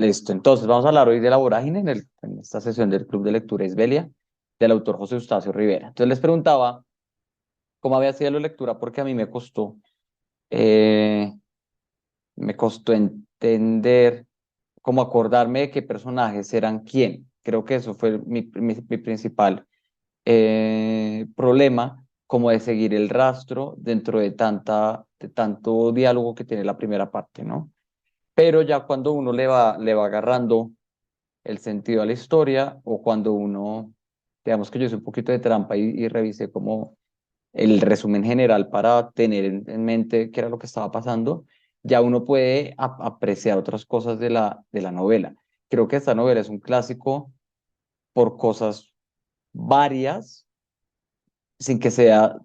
Listo, entonces vamos a hablar hoy de La Vorágine en esta sesión del Club de Lectura Isbelia, del autor José Eustacio Rivera. Entonces les preguntaba cómo había sido la lectura, porque a mí eh, me costó entender, cómo acordarme de qué personajes eran quién. Creo que eso fue mi principal problema, como de seguir el rastro dentro de tanto diálogo que tiene la primera parte, ¿no? Pero ya cuando uno le va agarrando el sentido a la historia, o cuando uno, digamos que yo hice un poquito de trampa y revisé como el resumen general para tener en mente qué era lo que estaba pasando, ya uno puede apreciar otras cosas de la novela. Creo que esta novela es un clásico por cosas varias, sin que sea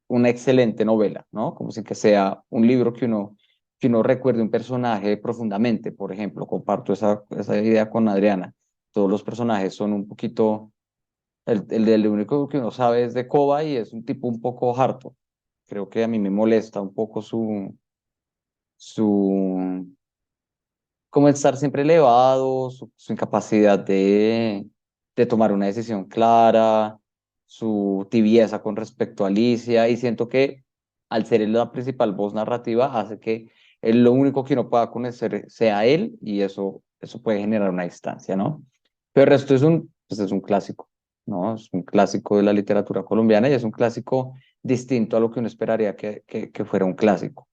una excelente novela, ¿no? Como sin que sea un libro que uno recuerde un personaje profundamente. Por ejemplo, comparto esa idea con Adriana. Todos los personajes son un poquito, el del único que uno sabe es de Koba y es un tipo un poco harto. Creo que a mí me molesta un poco su, como estar siempre elevado, su incapacidad de tomar una decisión clara, su tibieza con respecto a Alicia, y siento que al ser él la principal voz narrativa, hace que él lo único que uno pueda conocer sea él, y eso puede generar una distancia, ¿no? Pero el resto pues es un clásico, ¿no? Es un clásico de la literatura colombiana y es un clásico distinto a lo que uno esperaría que fuera un clásico.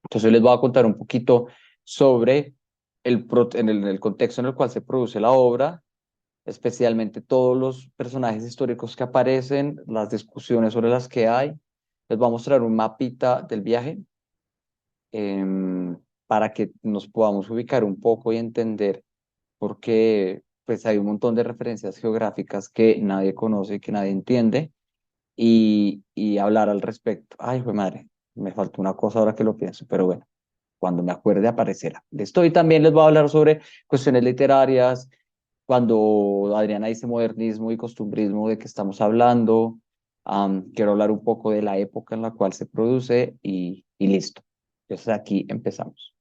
Entonces les voy a contar un poquito sobre en el contexto en el cual se produce la obra, especialmente todos los personajes históricos que aparecen, las discusiones sobre las que hay. Les voy a mostrar un mapita del viaje, para que nos podamos ubicar un poco y entender por qué pues hay un montón de referencias geográficas que nadie conoce y que nadie entiende, y hablar al respecto. Ay, fue madre, me faltó una cosa ahora que lo pienso, pero bueno, cuando me acuerde aparecerá. Listo, y también les voy a hablar sobre cuestiones literarias, cuando Adriana dice modernismo y costumbrismo, de qué estamos hablando. Quiero hablar un poco de la época en la cual se produce y listo. Entonces aquí empezamos.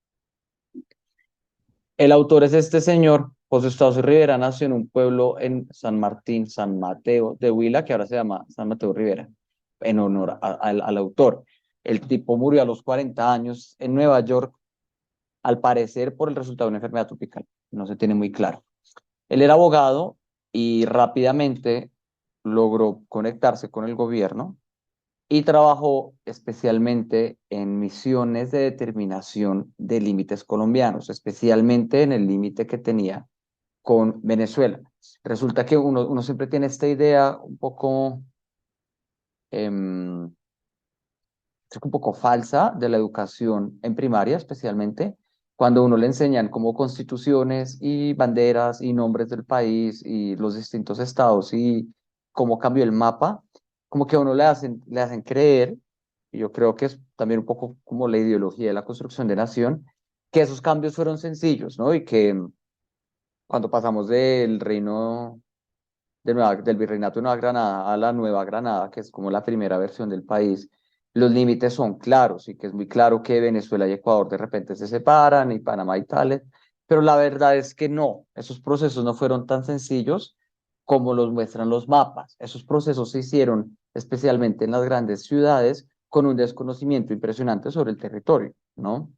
El autor es este señor, José Eustacio Rivera. Nació en un pueblo en San Martín, San Mateo de Huila, que ahora se llama San Mateo Rivera, en honor al autor. El tipo murió a los 40 años en Nueva York, al parecer por el resultado de una enfermedad tropical. No se tiene muy claro. Él era abogado y rápidamente logró conectarse con el gobierno y trabajó especialmente en misiones de determinación de límites colombianos, especialmente en el límite que tenía con Venezuela. Resulta que uno siempre tiene esta idea em, un poco falsa de la educación en primaria, especialmente cuando uno le enseñan como constituciones y banderas y nombres del país y los distintos estados y cómo cambió el mapa, como que a uno le hacen creer, y yo creo que es también un poco como la ideología de la construcción de nación, que esos cambios fueron sencillos, ¿no? Y que cuando pasamos del Virreinato de Nueva Granada a la Nueva Granada, que es como la primera versión del país, los límites son claros y que es muy claro que Venezuela y Ecuador de repente se separan y Panamá y tales, pero la verdad es que no, esos procesos no fueron tan sencillos como los muestran los mapas. Esos procesos se hicieron especialmente en las grandes ciudades con un desconocimiento impresionante sobre el territorio, ¿no?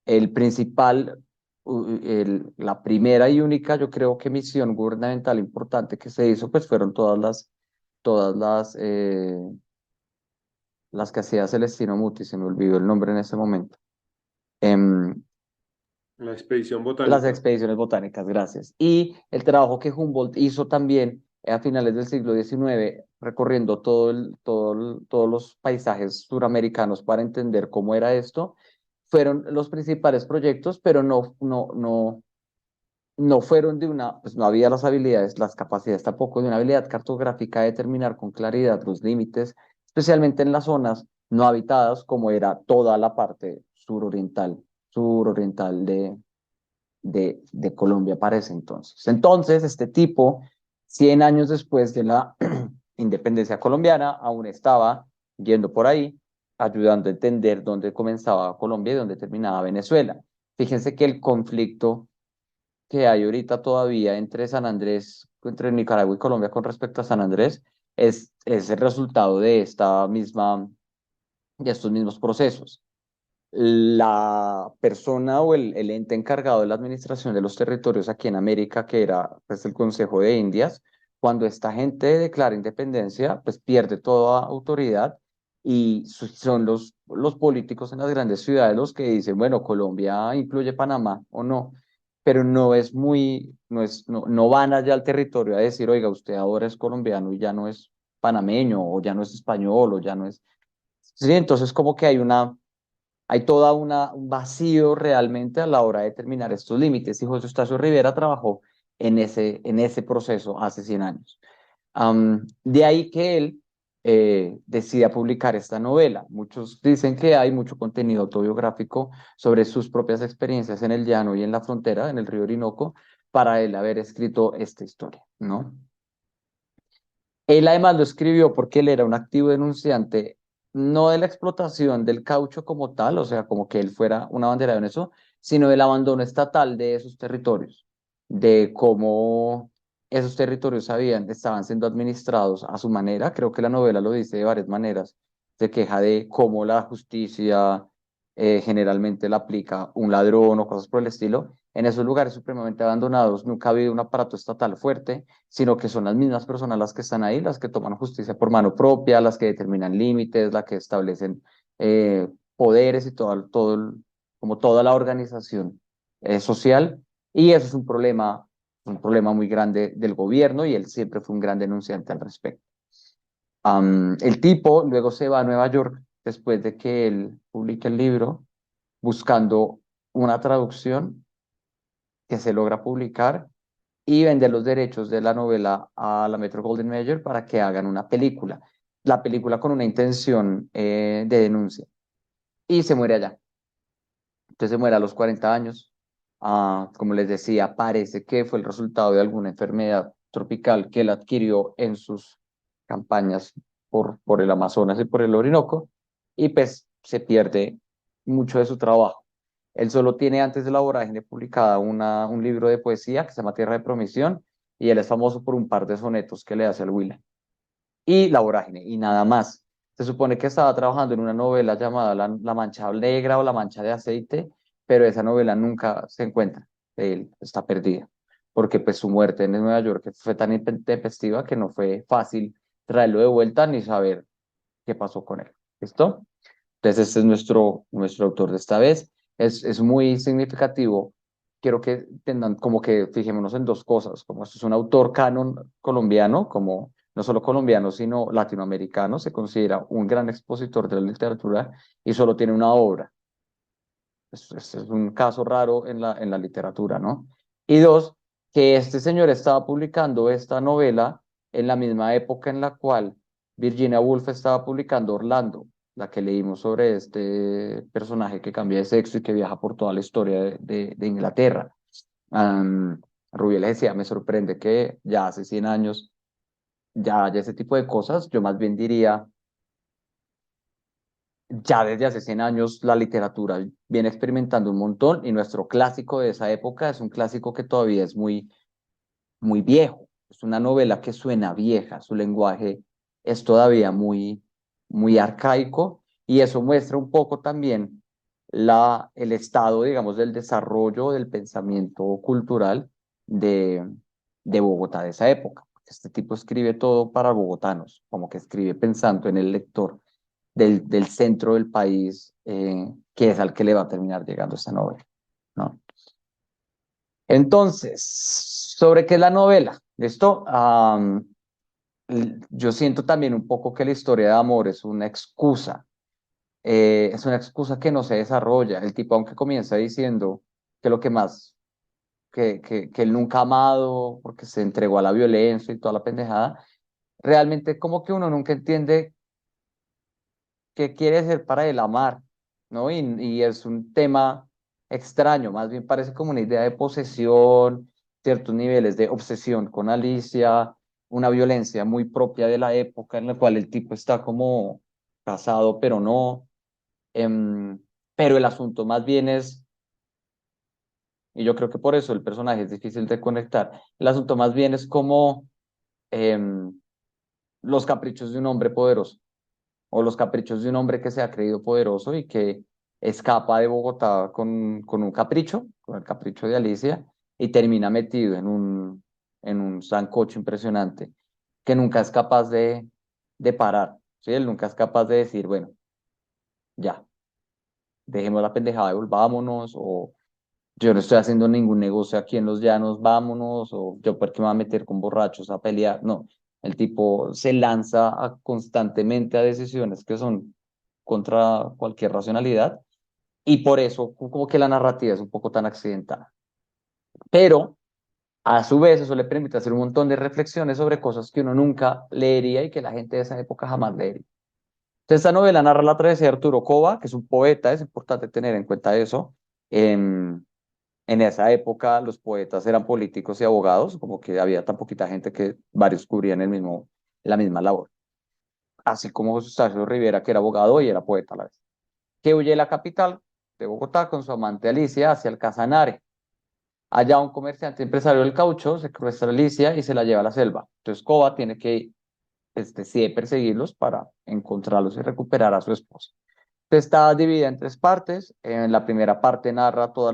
El principal, la primera y única, yo creo que misión gubernamental importante que se hizo, pues fueron todas las que hacía Celestino Muti, se me olvidó el nombre en ese momento. Em, La expedición las botánica. expediciones botánicas, gracias. Y el trabajo que Humboldt hizo también a finales del siglo XIX, recorriendo todos los paisajes suramericanos para entender cómo era esto, fueron los principales proyectos, pero no fueron pues no había las habilidades, las capacidades tampoco de una habilidad cartográfica de determinar con claridad los límites, especialmente en las zonas no habitadas, como era toda la parte suroriental de Colombia para ese entonces. Entonces, este tipo, 100 años después de la independencia colombiana, aún estaba yendo por ahí, ayudando a entender dónde comenzaba Colombia y dónde terminaba Venezuela. Fíjense que el conflicto que hay ahorita todavía entre San Andrés, entre Nicaragua y Colombia con respecto a San Andrés, es el resultado de de estos mismos procesos. La persona o el ente encargado de la administración de los territorios aquí en América, que era pues, el Consejo de Indias, cuando esta gente declara independencia, pues pierde toda autoridad y son los políticos en las grandes ciudades los que dicen, bueno, Colombia incluye Panamá o no, pero no es muy, no van allá al territorio a decir, oiga, usted ahora es colombiano y ya no es panameño o ya no es español o ya no es... Sí, entonces como que hay toda un vacío realmente a la hora de determinar estos límites. Y José Eustacio Rivera trabajó en ese proceso hace 100 años. De ahí que él decida publicar esta novela. Muchos dicen que hay mucho contenido autobiográfico sobre sus propias experiencias en el llano y en la frontera, en el río Orinoco, para él haber escrito esta historia, ¿no? Él además lo escribió porque él era un activo denunciante, no de la explotación del caucho como tal, o sea, como que él fuera una bandera en eso, sino del abandono estatal de esos territorios, de cómo esos territorios estaban siendo administrados a su manera. Creo que la novela lo dice de varias maneras. Se queja de cómo la justicia generalmente la aplica un ladrón o cosas por el estilo. En esos lugares supremamente abandonados nunca ha habido un aparato estatal fuerte, sino que son las mismas personas las que están ahí, las que toman justicia por mano propia, las que determinan límites, las que establecen poderes y como toda la organización social. Y eso es un problema muy grande del gobierno y él siempre fue un gran denunciante al respecto. El tipo luego se va a Nueva York después de que él publique el libro, buscando una traducción que se logra publicar y vender los derechos de la novela a la Metro Golden Mayer para que hagan una película. La película con una intención de denuncia. Y se muere allá. Entonces se muere a los 40 años. Como les decía, parece que fue el resultado de alguna enfermedad tropical que él adquirió en sus campañas por el Amazonas y por el Orinoco. Y pues se pierde mucho de su trabajo. Él solo tiene antes de la vorágine publicada un libro de poesía que se llama Tierra de Promisión y él es famoso por un par de sonetos que le hace al Huila. Y la vorágine, y nada más. Se supone que estaba trabajando en una novela llamada La Mancha Negra o La Mancha de Aceite, pero esa novela nunca se encuentra. Él está perdida, porque pues su muerte en Nueva York fue tan intempestiva que no fue fácil traerlo de vuelta ni saber qué pasó con él. ¿Listo? Entonces, este es nuestro autor de esta vez. Es muy significativo. Quiero que tengan como que fijémonos en dos cosas, como esto es un autor canon colombiano, como no solo colombiano, sino latinoamericano, se considera un gran expositor de la literatura y solo tiene una obra. Es un caso raro en la literatura, ¿no? Y dos, que este señor estaba publicando esta novela en la misma época en la cual Virginia Woolf estaba publicando Orlando, la que leímos sobre este personaje que cambia de sexo y que viaja por toda la historia de Inglaterra. Rubiel decía, me sorprende que ya hace 100 años ya haya ese tipo de cosas. Yo más bien diría ya desde hace 100 años la literatura viene experimentando un montón y nuestro clásico de esa época es un clásico que todavía es muy viejo. Es una novela que suena vieja, su lenguaje es todavía muy arcaico y eso muestra un poco también el estado, digamos, del desarrollo del pensamiento cultural de, de Bogotá de esa época. Este tipo escribe todo para bogotanos, como que escribe pensando en el lector del centro del país, que es al que le va a terminar llegando esta novela, ¿no? Entonces, ¿sobre qué es la novela? ¿Listo? Yo siento también un poco que la historia de amor es una excusa que no se desarrolla. El tipo, aunque comienza diciendo que lo que más, que él nunca ha amado porque se entregó a la violencia y toda la pendejada, realmente como que uno nunca entiende qué quiere ser para él amar, ¿no? Y es un tema extraño, más bien parece como una idea de posesión, ciertos niveles de obsesión con Alicia, una violencia muy propia de la época en la cual el tipo está como casado, pero no. Em, pero el asunto más bien es Y yo creo que por eso el personaje es difícil de conectar. El asunto más bien es como em, los caprichos de un hombre poderoso o los caprichos de un hombre que se ha creído poderoso y que escapa de Bogotá con un capricho, con el capricho de Alicia, y termina metido en un sancocho impresionante, que nunca es capaz de parar, ¿sí? Él nunca es capaz de decir, bueno, ya, dejemos la pendejada y volvámonos, o yo no estoy haciendo ningún negocio aquí en los llanos, vámonos, o yo por qué me voy a meter con borrachos a pelear. No, el tipo se lanza constantemente a decisiones que son contra cualquier racionalidad y por eso como que la narrativa es un poco tan accidentada. Pero a su vez eso le permite hacer un montón de reflexiones sobre cosas que uno nunca leería y que la gente de esa época jamás leería. Entonces, esta novela narra la travesía de Arturo Cova, que es un poeta, es importante tener en cuenta eso. En esa época los poetas eran políticos y abogados, como que había tan poquita gente que varios cubrían la misma labor. Así como José Eustacio Rivera, que era abogado y era poeta a la vez. Que huye de la capital de Bogotá con su amante Alicia hacia el Casanare. Allá un comerciante empresario del caucho secuestra a Alicia y se la lleva a la selva. Entonces Cova tiene que sí, perseguirlos para encontrarlos y recuperar a su esposa. Está dividida en tres partes. En la primera parte narra toda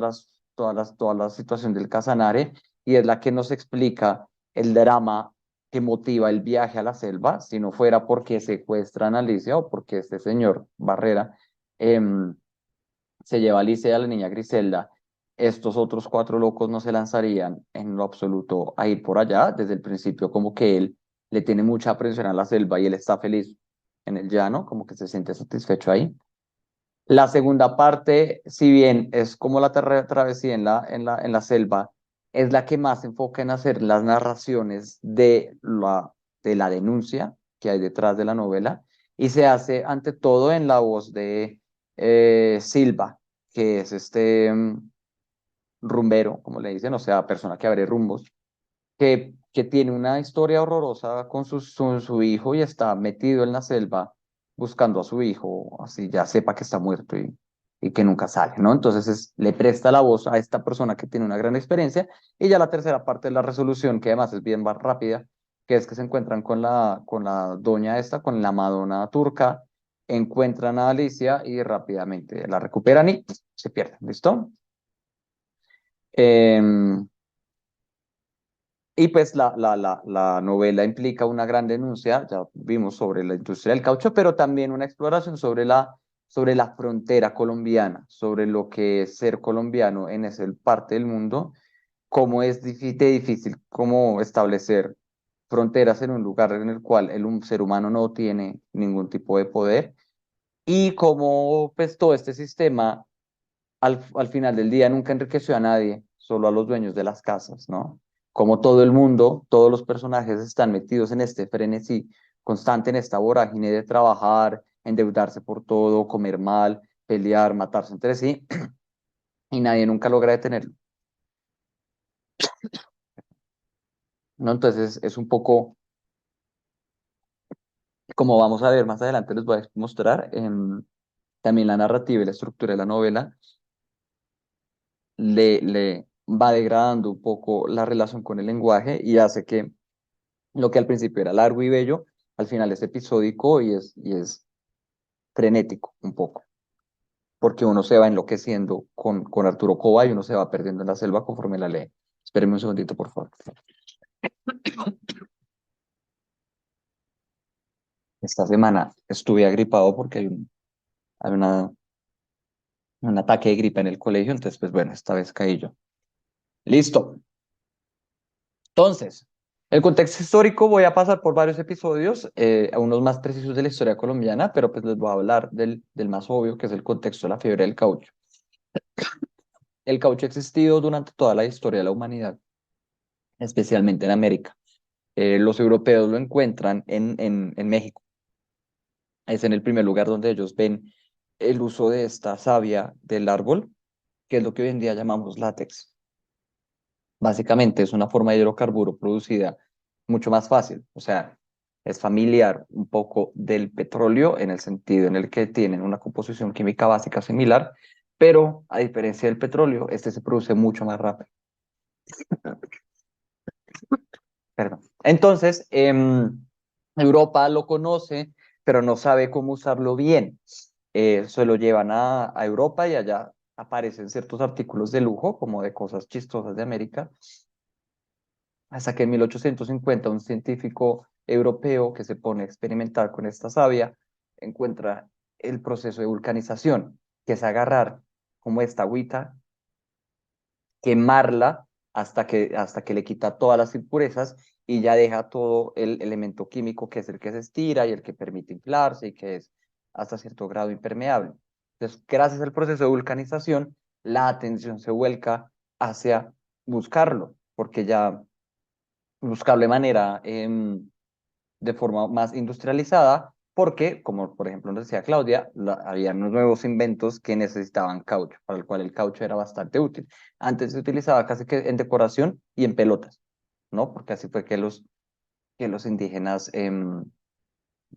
la situación del Casanare y es la que nos explica el drama que motiva el viaje a la selva, si no fuera porque secuestran a Alicia o porque este señor Barrera se lleva a Alicia y a la niña Griselda. Estos otros cuatro locos no se lanzarían en lo absoluto a ir por allá. Desde el principio, como que él le tiene mucha aprehensión a la selva y él está feliz en el llano, como que se siente satisfecho ahí. La segunda parte, si bien es como la travesía en la selva, es la que más se enfoca en hacer las narraciones de la denuncia que hay detrás de la novela y se hace ante todo en la voz de Silva, que es este rumbero, como le dicen, o sea, persona que abre rumbos, que tiene una historia horrorosa con su hijo y está metido en la selva buscando a su hijo, así ya sepa que está muerto y que nunca sale, ¿no? Entonces le presta la voz a esta persona que tiene una gran experiencia y ya la tercera parte de la resolución, que además es bien más rápida, que es que se encuentran con la doña esta, con la Madonna turca, encuentran a Alicia y rápidamente la recuperan y se pierden, ¿listo? Em, y pues la novela implica una gran denuncia, ya vimos sobre la industria del caucho, pero también una exploración sobre la frontera colombiana, sobre lo que es ser colombiano en esa parte del mundo, cómo es difícil cómo establecer fronteras en un lugar en el cual un ser humano no tiene ningún tipo de poder y cómo pues todo este sistema al final del día nunca enriqueció a nadie, solo a los dueños de las casas, ¿no? Como todo el mundo, todos los personajes están metidos en este frenesí constante, en esta vorágine de trabajar, endeudarse por todo, comer mal, pelear, matarse entre sí, y nadie nunca logra detenerlo, ¿no? Entonces es un poco, como vamos a ver más adelante, les voy a mostrar también la narrativa y la estructura de la novela le va degradando un poco la relación con el lenguaje y hace que lo que al principio era largo y bello, al final es episódico y es frenético un poco, porque uno se va enloqueciendo con Arturo Cova y uno se va perdiendo en la selva conforme la lee. Espérenme un segundito, por favor. Esta semana estuve agripado porque hay un ataque de gripe en el colegio, entonces, pues bueno, esta vez caí yo. Listo. Entonces, el contexto histórico voy a pasar por varios episodios, a unos más precisos de la historia colombiana, pero pues les voy a hablar del más obvio, que es el contexto de la fiebre del caucho. El caucho ha existido durante toda la historia de la humanidad, especialmente en América. Los europeos lo encuentran en México. Es en el primer lugar donde ellos ven el uso de esta savia del árbol, que es lo que hoy en día llamamos látex. Básicamente es una forma de hidrocarburo producida mucho más fácil, o sea, es familiar un poco del petróleo en el sentido en el que tienen una composición química básica similar, pero a diferencia del petróleo, este se produce mucho más rápido. Perdón. Entonces, Europa lo conoce, pero no sabe cómo usarlo bien. Se lo llevan a Europa y allá aparecen ciertos artículos de lujo, como de cosas chistosas de América, hasta que en 1850 un científico europeo que se pone a experimentar con esta savia encuentra el proceso de vulcanización, que es agarrar como esta agüita, quemarla hasta que le quita todas las impurezas y ya deja todo el elemento químico que es el que se estira y el que permite inflarse y que es hasta cierto grado impermeable. Entonces, gracias al proceso de vulcanización, la atención se vuelca hacia buscarlo, porque ya buscarlo de manera de forma más industrializada, porque, como por ejemplo nos decía Claudia, había unos nuevos inventos que necesitaban caucho, para el cual el caucho era bastante útil. Antes se utilizaba casi que en decoración y en pelotas, ¿no? Porque así fue que los indígenas,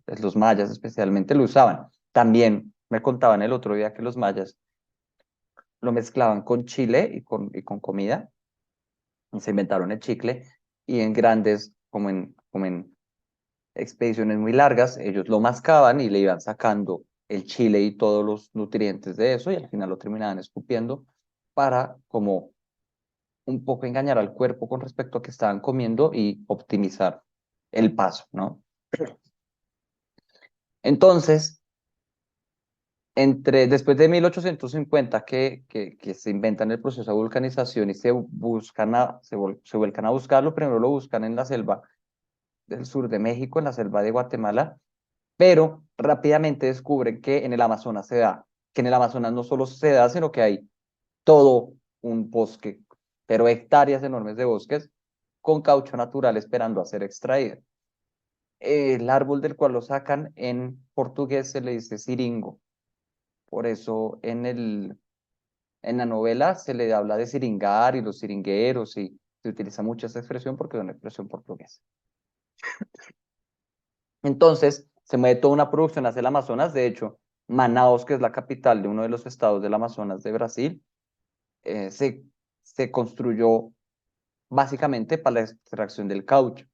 pues, los mayas especialmente, lo usaban. También me contaban el otro día que los mayas lo mezclaban con chile y con comida, y se inventaron el chicle, y en grandes, como en expediciones muy largas, ellos lo mascaban y le iban sacando el chile y todos los nutrientes de eso y al final lo terminaban escupiendo para como un poco engañar al cuerpo con respecto a que estaban comiendo y optimizar el paso, ¿no? Entonces, después de 1850 que se inventan el proceso de vulcanización y se vuelcan a buscarlo, primero lo buscan en la selva del sur de México, en la selva de Guatemala, pero rápidamente descubren que en el Amazonas se da, que en el Amazonas no solo se da, sino que hay todo un bosque, pero hectáreas enormes de bosques con caucho natural esperando a ser extraído. El árbol del cual lo sacan en portugués se le dice siringo, por eso en la novela se le habla de siringar y los siringueros y se utiliza mucho esta expresión porque es una expresión portuguesa. Entonces, se mueve toda una producción hacia el Amazonas. De hecho, Manaus, que es la capital de uno de los estados del Amazonas de Brasil, eh, se, se construyó básicamente para la extracción del caucho.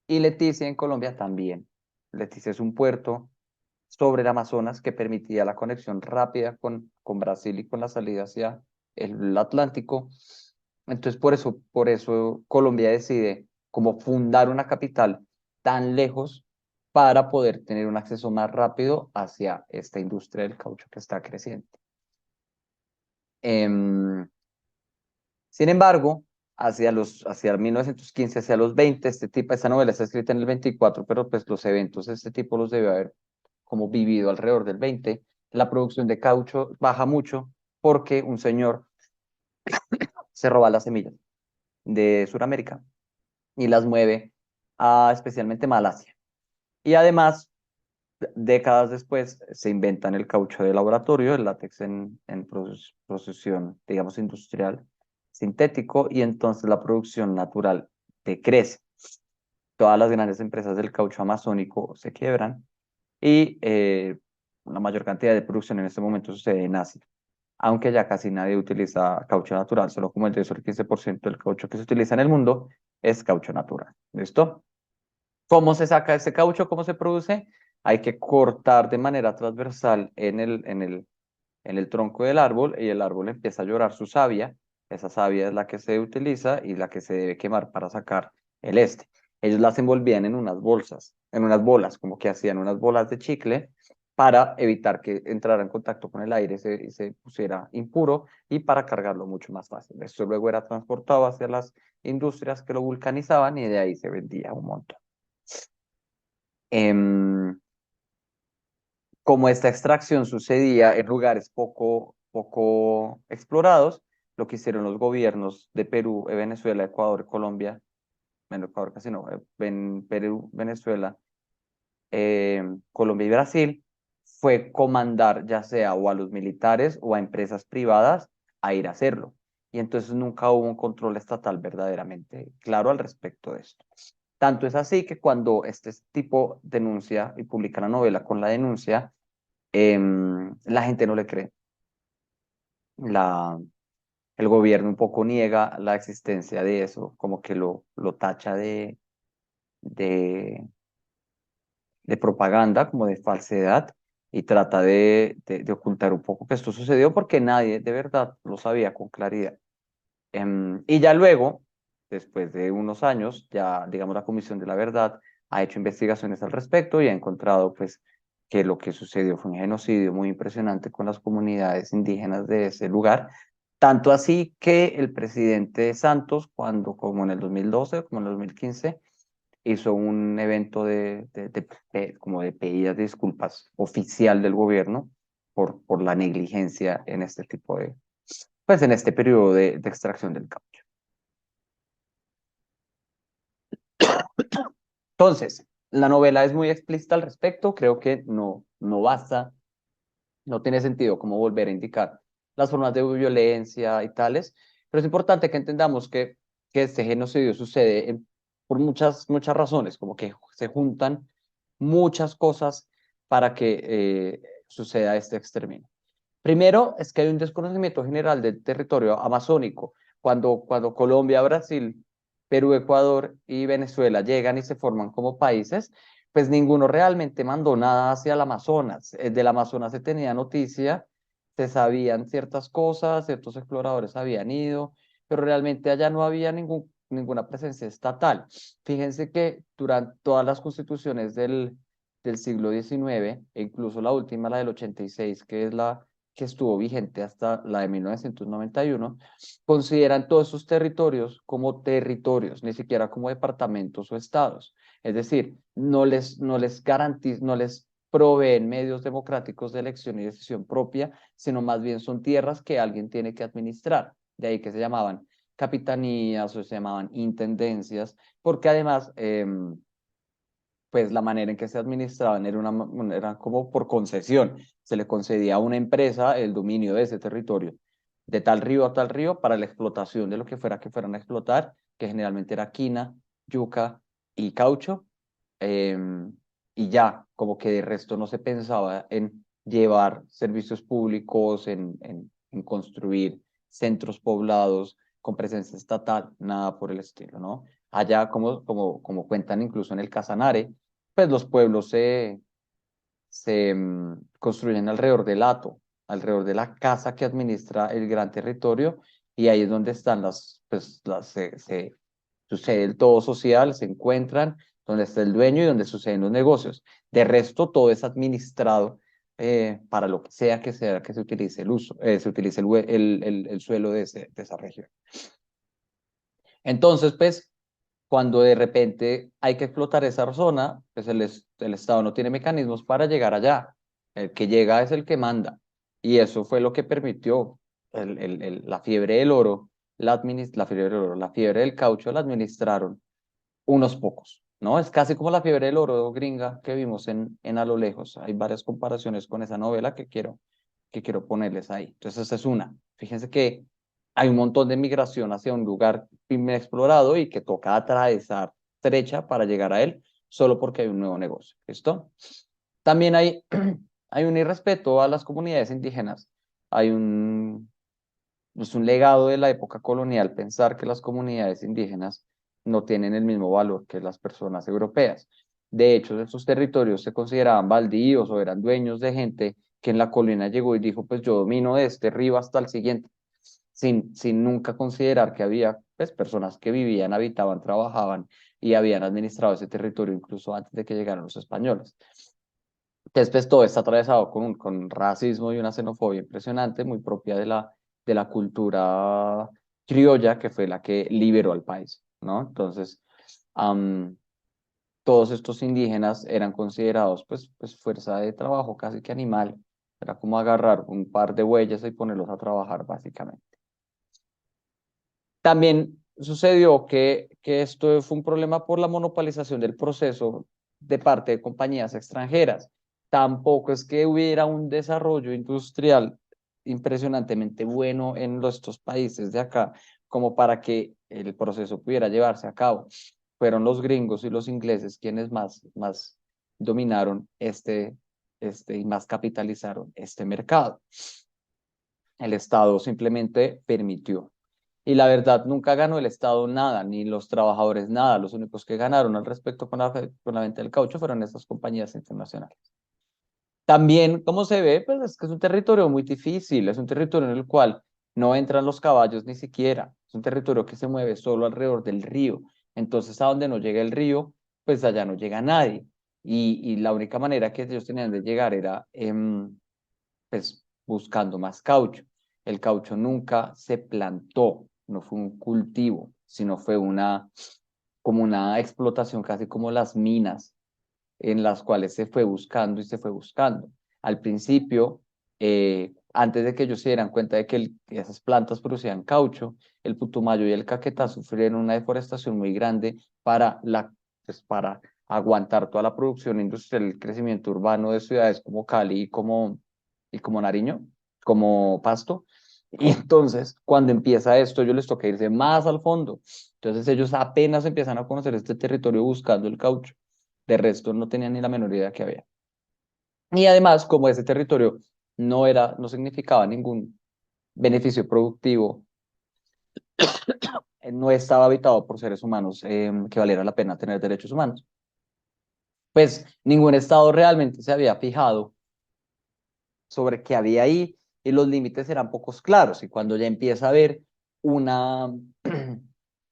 Y Leticia en Colombia también. Leticia es un puerto sobre el Amazonas que permitía la conexión rápida con Brasil y con la salida hacia el Atlántico. Entonces, por eso Colombia decide como fundar una capital tan lejos para poder tener un acceso más rápido hacia esta industria del caucho que está creciendo. Em, Sin embargo, hacia 1915, hacia los 20, esta novela está escrita en el 24, pero pues los eventos de este tipo los debe haber como vivido alrededor del 20. La producción de caucho baja mucho porque un señor se roba las semillas de Sudamérica y las mueve a especialmente Malasia. Y además, décadas después, se inventan el caucho de laboratorio, el látex en procesión, digamos, industrial, sintético, y entonces la producción natural decrece. Todas las grandes empresas del caucho amazónico se quiebran y la mayor cantidad de producción en este momento sucede en Asia, aunque ya casi nadie utiliza caucho natural, solo como el 10 o el 15% del caucho que se utiliza en el mundo es caucho natural. ¿Listo? ¿Cómo se saca ese caucho? ¿Cómo se produce? Hay que cortar de manera transversal en el tronco del árbol y el árbol empieza a llorar su savia. Esa savia es la que se utiliza y la que se debe quemar para sacar el este. Ellos las envolvían en unas bolsas, en unas bolas, como que hacían unas bolas de chicle para evitar que entrara en contacto con el aire y se pusiera impuro y para cargarlo mucho más fácil. Esto luego era transportado hacia las industrias que lo vulcanizaban y de ahí se vendía un montón. Em, Como esta extracción sucedía en lugares poco explorados, lo que hicieron los gobiernos de Perú, Venezuela, Ecuador, Colombia, bueno, Ecuador casi no, Perú, Venezuela, Colombia y Brasil, fue comandar ya sea o a los militares o a empresas privadas a ir a hacerlo. Y entonces nunca hubo un control estatal verdaderamente claro al respecto de esto. Tanto es así que cuando este tipo denuncia y publica la novela con la denuncia, la gente no le cree. la, el gobierno un poco niega la existencia de eso, como que lo tacha de, de propaganda, como de falsedad, y trata de ocultar un poco que esto sucedió porque nadie de verdad lo sabía con claridad. Y ya luego, después de unos años, ya digamos la Comisión de la Verdad ha hecho investigaciones al respecto y ha encontrado pues que lo que sucedió fue un genocidio muy impresionante con las comunidades indígenas de ese lugar, tanto así que el presidente Santos, cuando como en el 2012, como en el 2015, hizo un evento como de pedidas de disculpas oficial del gobierno por la negligencia en este tipo de, pues en este periodo de extracción del caucho. Entonces, la novela es muy explícita al respecto, creo que no basta, no tiene sentido como volver a indicar las formas de violencia y tales, pero es importante que entendamos que este genocidio sucede por muchas razones, como que se juntan muchas cosas para que suceda este exterminio. Primero, es que hay un desconocimiento general del territorio amazónico. Cuando Colombia, Brasil, Perú, Ecuador y Venezuela llegan y se forman como países, pues ninguno realmente mandó nada hacia el Amazonas. Del Amazonas se tenía noticia, se sabían ciertas cosas, ciertos exploradores habían ido, pero realmente allá no había ninguna presencia estatal. Fíjense que durante todas las constituciones del siglo XIX, e incluso la última, la del 86, que es la que estuvo vigente hasta la de 1991, consideran todos esos territorios como territorios, ni siquiera como departamentos o estados. Es decir, no les proveen medios democráticos de elección y decisión propia, sino más bien son tierras que alguien tiene que administrar. De ahí que se llamaban capitanías o se llamaban intendencias, porque además pues la manera en que se administraban era como por concesión. Se le concedía a una empresa el dominio de ese territorio, de tal río a tal río, para la explotación de lo que fueran a explotar, que generalmente era quina, yuca y caucho. Y ya, como que de resto no se pensaba en llevar servicios públicos, en construir centros poblados con presencia estatal, nada por el estilo, ¿no? Allá, como cuentan incluso en el Casanare, pues los pueblos se construyen alrededor del hato, alrededor de la casa que administra el gran territorio, y ahí es donde están sucede el todo social, se encuentran, donde está el dueño y donde suceden los negocios. De resto, todo es administrado para lo que sea que se utilice se utilice el suelo de esa región. Entonces, pues, cuando de repente hay que explotar esa zona, pues el Estado no tiene mecanismos para llegar allá. El que llega es el que manda. Y eso fue lo que permitió la fiebre del oro, la fiebre del caucho la administraron unos pocos, ¿no? Es casi como la fiebre del oro gringa que vimos en A lo lejos. Hay varias comparaciones con esa novela que quiero ponerles ahí. Entonces, esa es una. Fíjense que hay un montón de migración hacia un lugar inexplorado y que toca atravesar estrecha para llegar a él, solo porque hay un nuevo negocio. ¿Listo? También hay un irrespeto a las comunidades indígenas. Hay es un legado de la época colonial pensar que las comunidades indígenas no tienen el mismo valor que las personas europeas. De hecho, esos territorios se consideraban baldíos o eran dueños de gente que en la colina llegó y dijo, pues yo domino de este río hasta el siguiente, sin nunca considerar que había pues, personas que vivían, habitaban, trabajaban y habían administrado ese territorio incluso antes de que llegaran los españoles. Entonces, pues todo está atravesado con racismo y una xenofobia impresionante, muy propia de la cultura criolla, que fue la que liberó al país, ¿no? Entonces, am, todos estos indígenas eran considerados, pues, fuerza de trabajo casi que animal. Era como agarrar un par de bueyes y ponerlos a trabajar, básicamente. También sucedió que esto fue un problema por la monopolización del proceso de parte de compañías extranjeras. Tampoco es que hubiera un desarrollo industrial impresionantemente bueno en estos países de acá, como para que el proceso pudiera llevarse a cabo. Fueron los gringos y los ingleses quienes más dominaron y más capitalizaron este mercado. El Estado simplemente permitió. Y la verdad, nunca ganó el Estado nada, ni los trabajadores nada. Los únicos que ganaron al respecto con la venta del caucho fueron estas compañías internacionales. También, como se ve, pues es que es un territorio muy difícil, es un territorio en el cual no entran los caballos ni siquiera, es un territorio que se mueve solo alrededor del río. Entonces, a donde no llega el río, pues allá no llega nadie. Y la única manera que ellos tenían de llegar era pues buscando más caucho. El caucho nunca se plantó, no fue un cultivo, sino fue como una explotación casi como las minas en las cuales se fue buscando y se fue buscando. Al principio, antes de que ellos se dieran cuenta de que esas plantas producían caucho, el Putumayo y el Caquetá sufrieron una deforestación muy grande para aguantar toda la producción industrial, el crecimiento urbano de ciudades como Cali y como Nariño, como Pasto. Y entonces, cuando empieza esto, ellos les toca irse más al fondo. Entonces, ellos apenas empiezan a conocer este territorio buscando el caucho. De resto, no tenían ni la menor idea que había. Y además, como ese territorio no significaba ningún beneficio productivo, no estaba habitado por seres humanos que valiera la pena tener derechos humanos. Pues ningún estado realmente se había fijado sobre qué había ahí y los límites eran pocos claros. Y cuando ya empieza a haber una,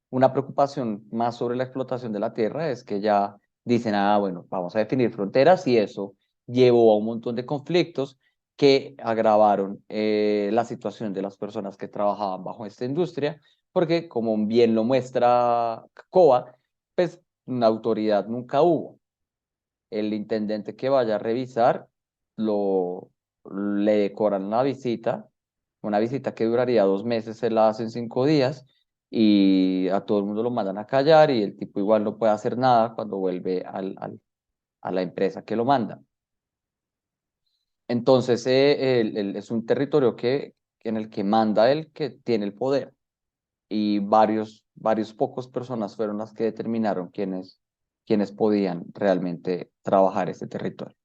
una preocupación más sobre la explotación de la tierra, es que ya dicen, bueno, vamos a definir fronteras y eso llevó a un montón de conflictos que agravaron la situación de las personas que trabajaban bajo esta industria, porque como bien lo muestra COA, pues una autoridad nunca hubo. El intendente que vaya a revisar le decoran la visita, una visita que duraría 2 meses, se la hacen 5 días y a todo el mundo lo mandan a callar y el tipo igual no puede hacer nada cuando vuelve a la empresa que lo manda. Entonces es un territorio en el que manda el que tiene el poder y varios pocos personas fueron las que determinaron quiénes podían realmente trabajar ese territorio.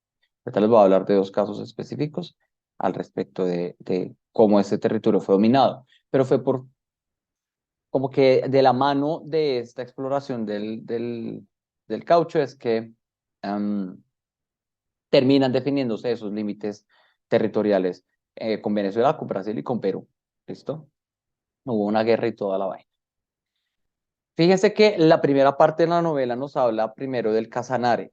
Ahorita les voy a hablar de 2 casos específicos al respecto de cómo ese territorio fue dominado, pero fue como que de la mano de esta exploración del caucho es que em, terminan definiéndose esos límites territoriales con Venezuela, con Brasil y con Perú. ¿Listo? Hubo una guerra y toda la vaina. Fíjese que la primera parte de la novela nos habla primero del Casanare.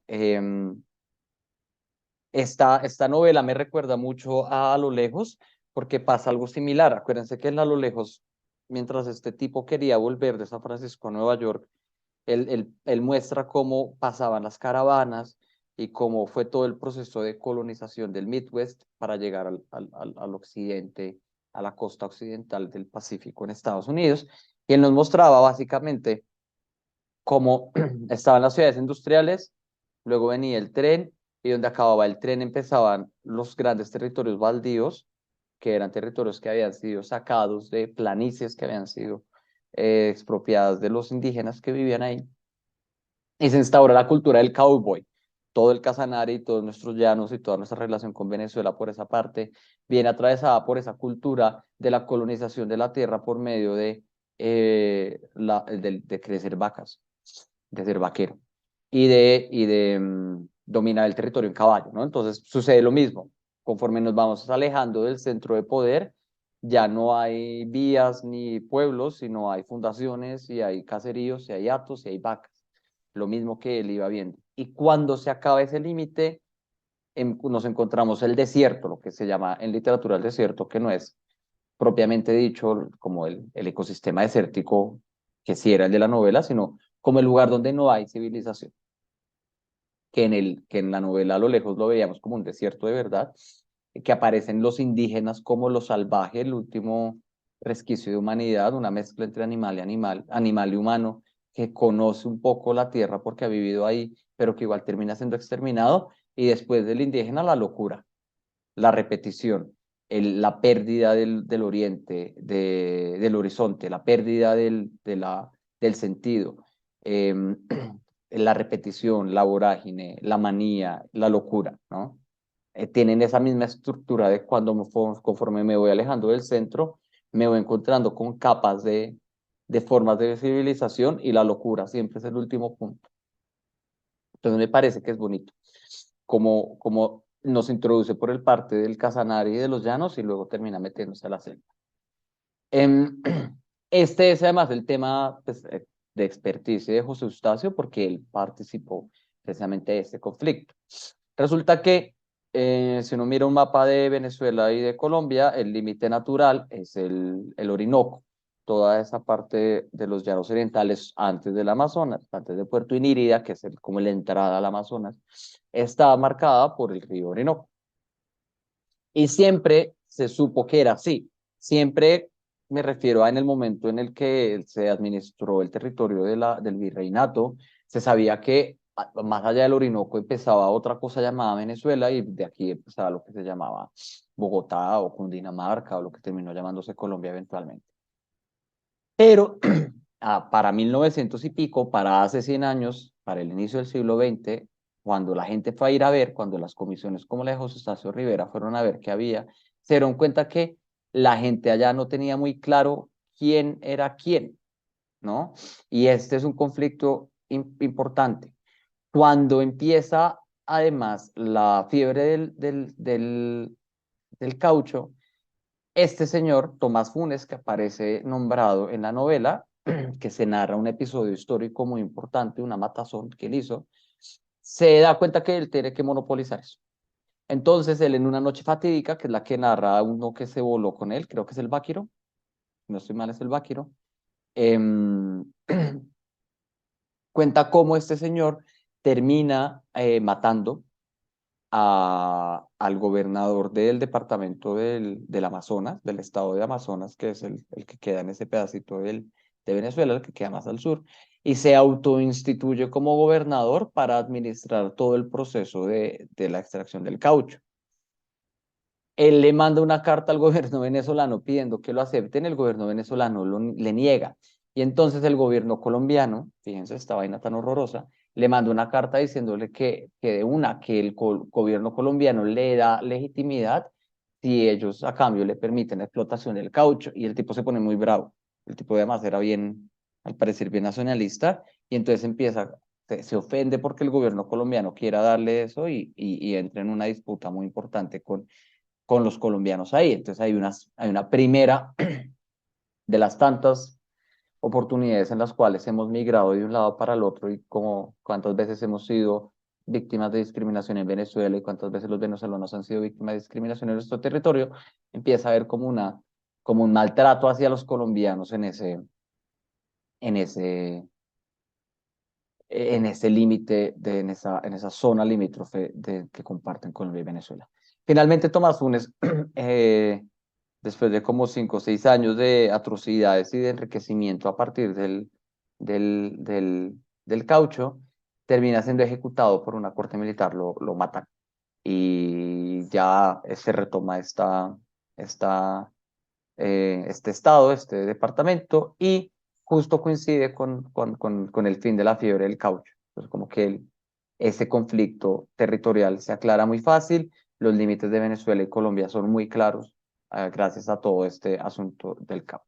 Esta novela me recuerda mucho a Lo Lejos porque pasa algo similar. Acuérdense que en A Lo Lejos, mientras este tipo quería volver de San Francisco a Nueva York, él muestra cómo pasaban las caravanas y cómo fue todo el proceso de colonización del Midwest para llegar al occidente, a la costa occidental del Pacífico en Estados Unidos. Y él nos mostraba básicamente cómo estaban las ciudades industriales, luego venía el tren y donde acababa el tren empezaban los grandes territorios baldíos, que eran territorios que habían sido sacados de planicies que habían sido expropiadas de los indígenas que vivían ahí. Y se instaura la cultura del cowboy. Todo el Casanare y todos nuestros llanos y toda nuestra relación con Venezuela por esa parte viene atravesada por esa cultura de la colonización de la tierra por medio de crecer vacas, de ser vaquero y de dominar el territorio en caballo, ¿no? Entonces sucede lo mismo. Conforme nos vamos alejando del centro de poder, ya no hay vías ni pueblos, sino hay fundaciones y hay caseríos y hay hatos y hay vacas. Lo mismo que él iba viendo. Y cuando se acaba ese límite, nos encontramos el desierto, lo que se llama en literatura el desierto, que no es propiamente dicho como el ecosistema desértico que sí era el de la novela, sino como el lugar donde no hay civilización, que en la novela a lo lejos lo veíamos como un desierto de verdad, que aparecen los indígenas como lo salvaje, el último resquicio de humanidad, una mezcla entre animal y humano, que conoce un poco la tierra porque ha vivido ahí, pero que igual termina siendo exterminado, y después del indígena la locura, la repetición, la pérdida del oriente, del horizonte, la pérdida del sentido, la repetición, la vorágine, la manía, la locura, ¿no? tienen esa misma estructura de cuando conforme me voy alejando del centro, me voy encontrando con capas de formas de civilización y la locura siempre es el último punto. Entonces me parece que es bonito, como nos introduce por el parte del Casanare y de los llanos y luego termina metiéndose a la selva. Este es además el tema pues, de experticia de José Eustacio porque él participó precisamente de este conflicto. Resulta que si uno mira un mapa de Venezuela y de Colombia, el límite natural es el Orinoco, toda esa parte de los llanos orientales antes del Amazonas, antes de Puerto Inírida, que es como la entrada al Amazonas, está marcada por el río Orinoco. Y siempre se supo que era así. Siempre me refiero a en el momento en el que se administró el territorio del virreinato, se sabía que más allá del Orinoco empezaba otra cosa llamada Venezuela y de aquí empezaba lo que se llamaba Bogotá o Cundinamarca o lo que terminó llamándose Colombia eventualmente. Pero para 1900 y pico, para hace 100 años, para el inicio del siglo XX, cuando la gente fue a ir a ver, cuando las comisiones como la de José Estacio Rivera fueron a ver qué había, se dieron cuenta que la gente allá no tenía muy claro quién era quién, ¿no? Y este es un conflicto importante. Cuando empieza, además, la fiebre del caucho, este señor, Tomás Funes, que aparece nombrado en la novela, que se narra un episodio histórico muy importante, una matazón que él hizo, se da cuenta que él tiene que monopolizar eso. Entonces, él en una noche fatídica, que es la que narra uno que se voló con él, creo que es el Báquiro, no estoy mal, es el Báquiro, cuenta cómo este señor termina matando al gobernador del departamento del Amazonas, del estado de Amazonas, que es el que queda en ese pedacito de Venezuela, el que queda más al sur, y se autoinstituye como gobernador para administrar todo el proceso de la extracción del caucho. Él le manda una carta al gobierno venezolano pidiendo que lo acepten, el gobierno venezolano le niega. Y entonces el gobierno colombiano, fíjense esta vaina tan horrorosa, le manda una carta diciéndole que el gobierno colombiano le da legitimidad si ellos a cambio le permiten la explotación del caucho. Y el tipo se pone muy bravo. El tipo además era bien, al parecer, bien nacionalista. Y entonces se ofende porque el gobierno colombiano quiera darle eso y entra en una disputa muy importante con los colombianos ahí. Entonces hay una primera de las tantas oportunidades en las cuales hemos migrado de un lado para el otro y como cuántas veces hemos sido víctimas de discriminación en Venezuela y cuántas veces los venezolanos han sido víctimas de discriminación en nuestro territorio, empieza a haber como un maltrato hacia los colombianos en ese, en ese límite, en esa zona limítrofe que comparten Colombia y Venezuela. Finalmente, Tomás Funes después de como 5 o 6 años de atrocidades y de enriquecimiento a partir del caucho, termina siendo ejecutado por una corte militar, lo matan. Y ya se retoma este estado, este departamento, y justo coincide con el fin de la fiebre del caucho. Entonces, como que ese conflicto territorial se aclara muy fácil, los límites de Venezuela y Colombia son muy claros, gracias a todo este asunto del caucho.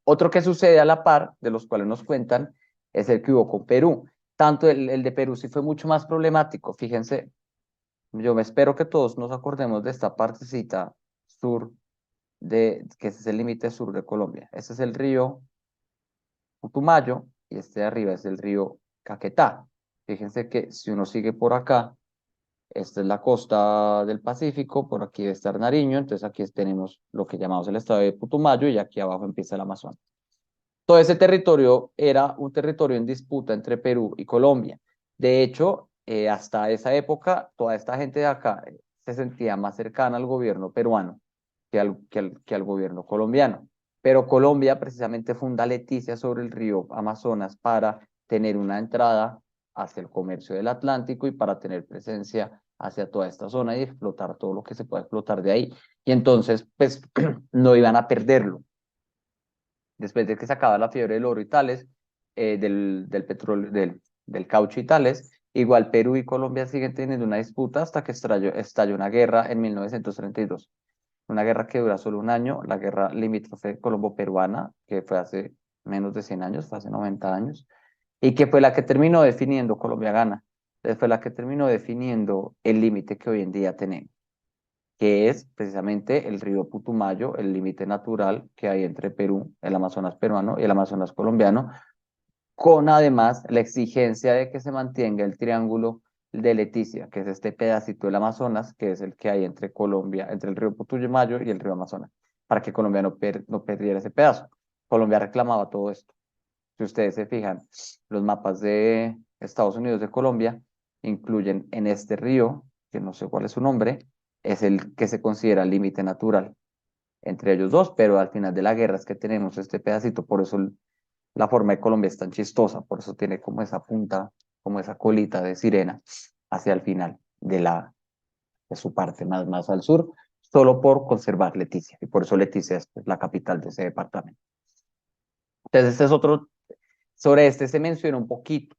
Otro que sucede a la par, de los cuales nos cuentan, es el que hubo con Perú. Tanto el de Perú sí fue mucho más problemático. Fíjense, yo me espero que todos nos acordemos de esta partecita sur que ese es el límite sur de Colombia. Ese es el río Putumayo y este de arriba es el río Caquetá. Fíjense que si uno sigue por acá, esta es la costa del Pacífico, por aquí debe estar Nariño, entonces aquí tenemos lo que llamamos el estado de Putumayo y aquí abajo empieza el Amazonas. Todo ese territorio era un territorio en disputa entre Perú y Colombia. De hecho, hasta esa época, toda esta gente de acá se sentía más cercana al gobierno peruano que al gobierno colombiano. Pero Colombia precisamente funda Leticia sobre el río Amazonas para tener una entrada hacia el comercio del Atlántico y para tener presencia hacia toda esta zona y explotar todo lo que se pueda explotar de ahí. Y entonces, pues, no iban a perderlo después de que se acaba la fiebre del oro y tales, del petróleo, del caucho y tales, Igual Perú y Colombia siguen teniendo una disputa hasta que estalló una guerra en 1932. Una guerra que dura solo un año, la guerra limítrofe colombo-peruana, que fue hace menos de 100 años, fue hace 90 años, y que fue la que terminó definiendo, Colombia gana, fue la que terminó definiendo el límite que hoy en día tenemos, que es precisamente el río Putumayo, el límite natural que hay entre Perú, el Amazonas peruano y el Amazonas colombiano, con además la exigencia de que se mantenga el triángulo de Leticia, que es este pedacito del Amazonas, que es el que hay entre Colombia, entre el río Putumayo y el río Amazonas, para que Colombia no perdiera ese pedazo. Colombia reclamaba todo esto. Si ustedes se fijan, los mapas de Estados Unidos de Colombia incluyen en este río, que no sé cuál es su nombre, es el que se considera el límite natural entre ellos dos, pero al final de la guerra es que tenemos este pedacito, por eso la forma de Colombia es tan chistosa, por eso tiene como esa punta, como esa colita de sirena hacia el final de su parte más al sur, solo por conservar Leticia, y por eso Leticia es pues, la capital de ese departamento. Entonces, este es otro, sobre este se menciona un poquito.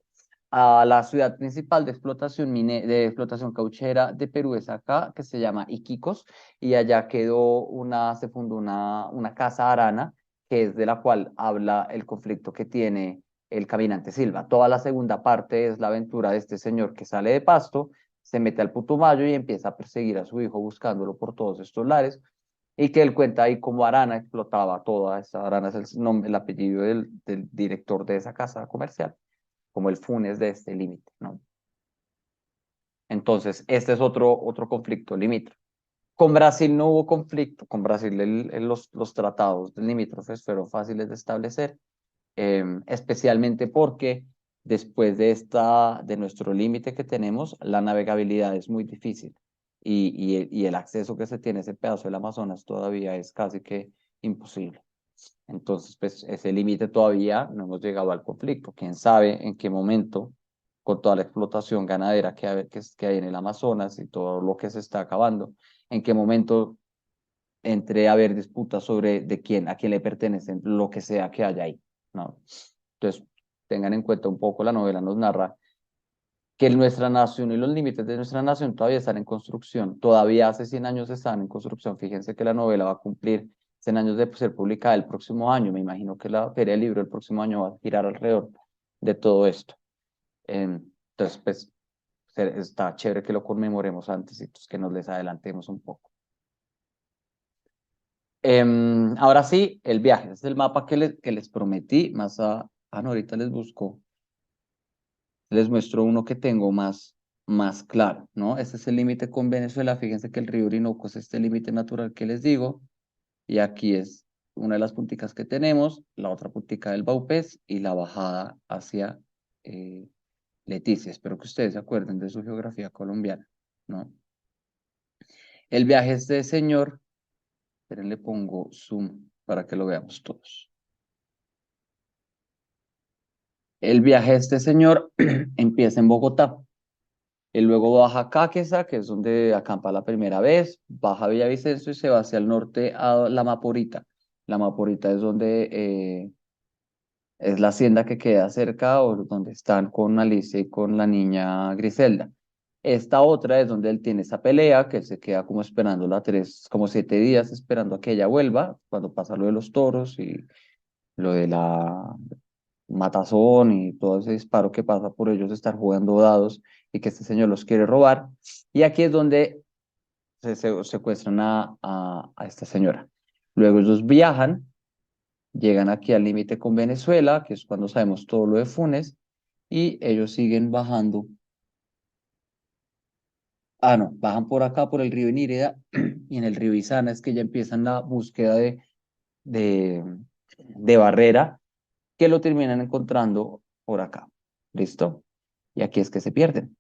A la ciudad principal de explotación, de explotación cauchera de Perú es acá, que se llama Iquitos, y allá se fundó una casa arana, que es de la cual habla el conflicto que tiene el caminante Silva. Toda la segunda parte es la aventura de este señor que sale de Pasto, se mete al Putumayo y empieza a perseguir a su hijo buscándolo por todos estos lares, y que él cuenta ahí cómo Arana explotaba toda esa, Arana es el apellido del director de esa casa comercial, como el Funes de este límite, ¿no? Entonces, este es otro conflicto limítrofe. Con Brasil no hubo conflicto, con Brasil los tratados limítrofes fueron fáciles de establecer, especialmente porque después de nuestro límite que tenemos, la navegabilidad es muy difícil y el acceso que se tiene a ese pedazo del Amazonas todavía es casi que imposible. Entonces, pues ese límite todavía no hemos llegado al conflicto. Quién sabe en qué momento, con toda la explotación ganadera que hay en el Amazonas y todo lo que se está acabando, en qué momento entre a haber disputas sobre a quién le pertenecen lo que sea que haya ahí, ¿no? Entonces, tengan en cuenta un poco, la novela nos narra que nuestra nación y los límites de nuestra nación todavía están en construcción. Todavía hace 100 años están en construcción. Fíjense que la novela va a cumplir 100 años de ser publicada el próximo año. Me imagino que la Feria del Libro el próximo año va a girar alrededor de todo esto. Entonces, pues, está chévere que lo conmemoremos antes y pues, que nos les adelantemos un poco. Ahora sí, el viaje. Este es el mapa que les prometí. No, ahorita les busco. Les muestro uno que tengo más claro, ¿no? Este es el límite con Venezuela. Fíjense que el río Orinoco es este límite natural que les digo. Y aquí es una de las punticas que tenemos, la otra puntica del Baupés y la bajada hacia eh, Leticia. Espero que ustedes se acuerden de su geografía colombiana, ¿no? El viaje es de señor, pero le pongo zoom para que lo veamos todos. El viaje de este señor empieza en Bogotá. Y luego baja a Cáqueza, que es donde acampa la primera vez, baja a Villavicencio y se va hacia el norte a La Maporita. La Maporita es donde es la hacienda que queda cerca o donde están con Alicia y con la niña Griselda. Esta otra es donde él tiene esa pelea, que él se queda como esperándola como 7 días esperando a que ella vuelva, cuando pasa lo de los toros y lo de la matazón y todo ese disparo que pasa por ellos estar jugando dados y que este señor los quiere robar. Y aquí es donde secuestran a esta señora. Luego ellos viajan, llegan aquí al límite con Venezuela, que es cuando sabemos todo lo de Funes, y ellos siguen bajando. No, bajan por acá, por el río Inírida, y en el río Izana es que ya empiezan la búsqueda de, de Barrera, que lo terminan encontrando por acá. ¿Listo? Y aquí es que se pierden,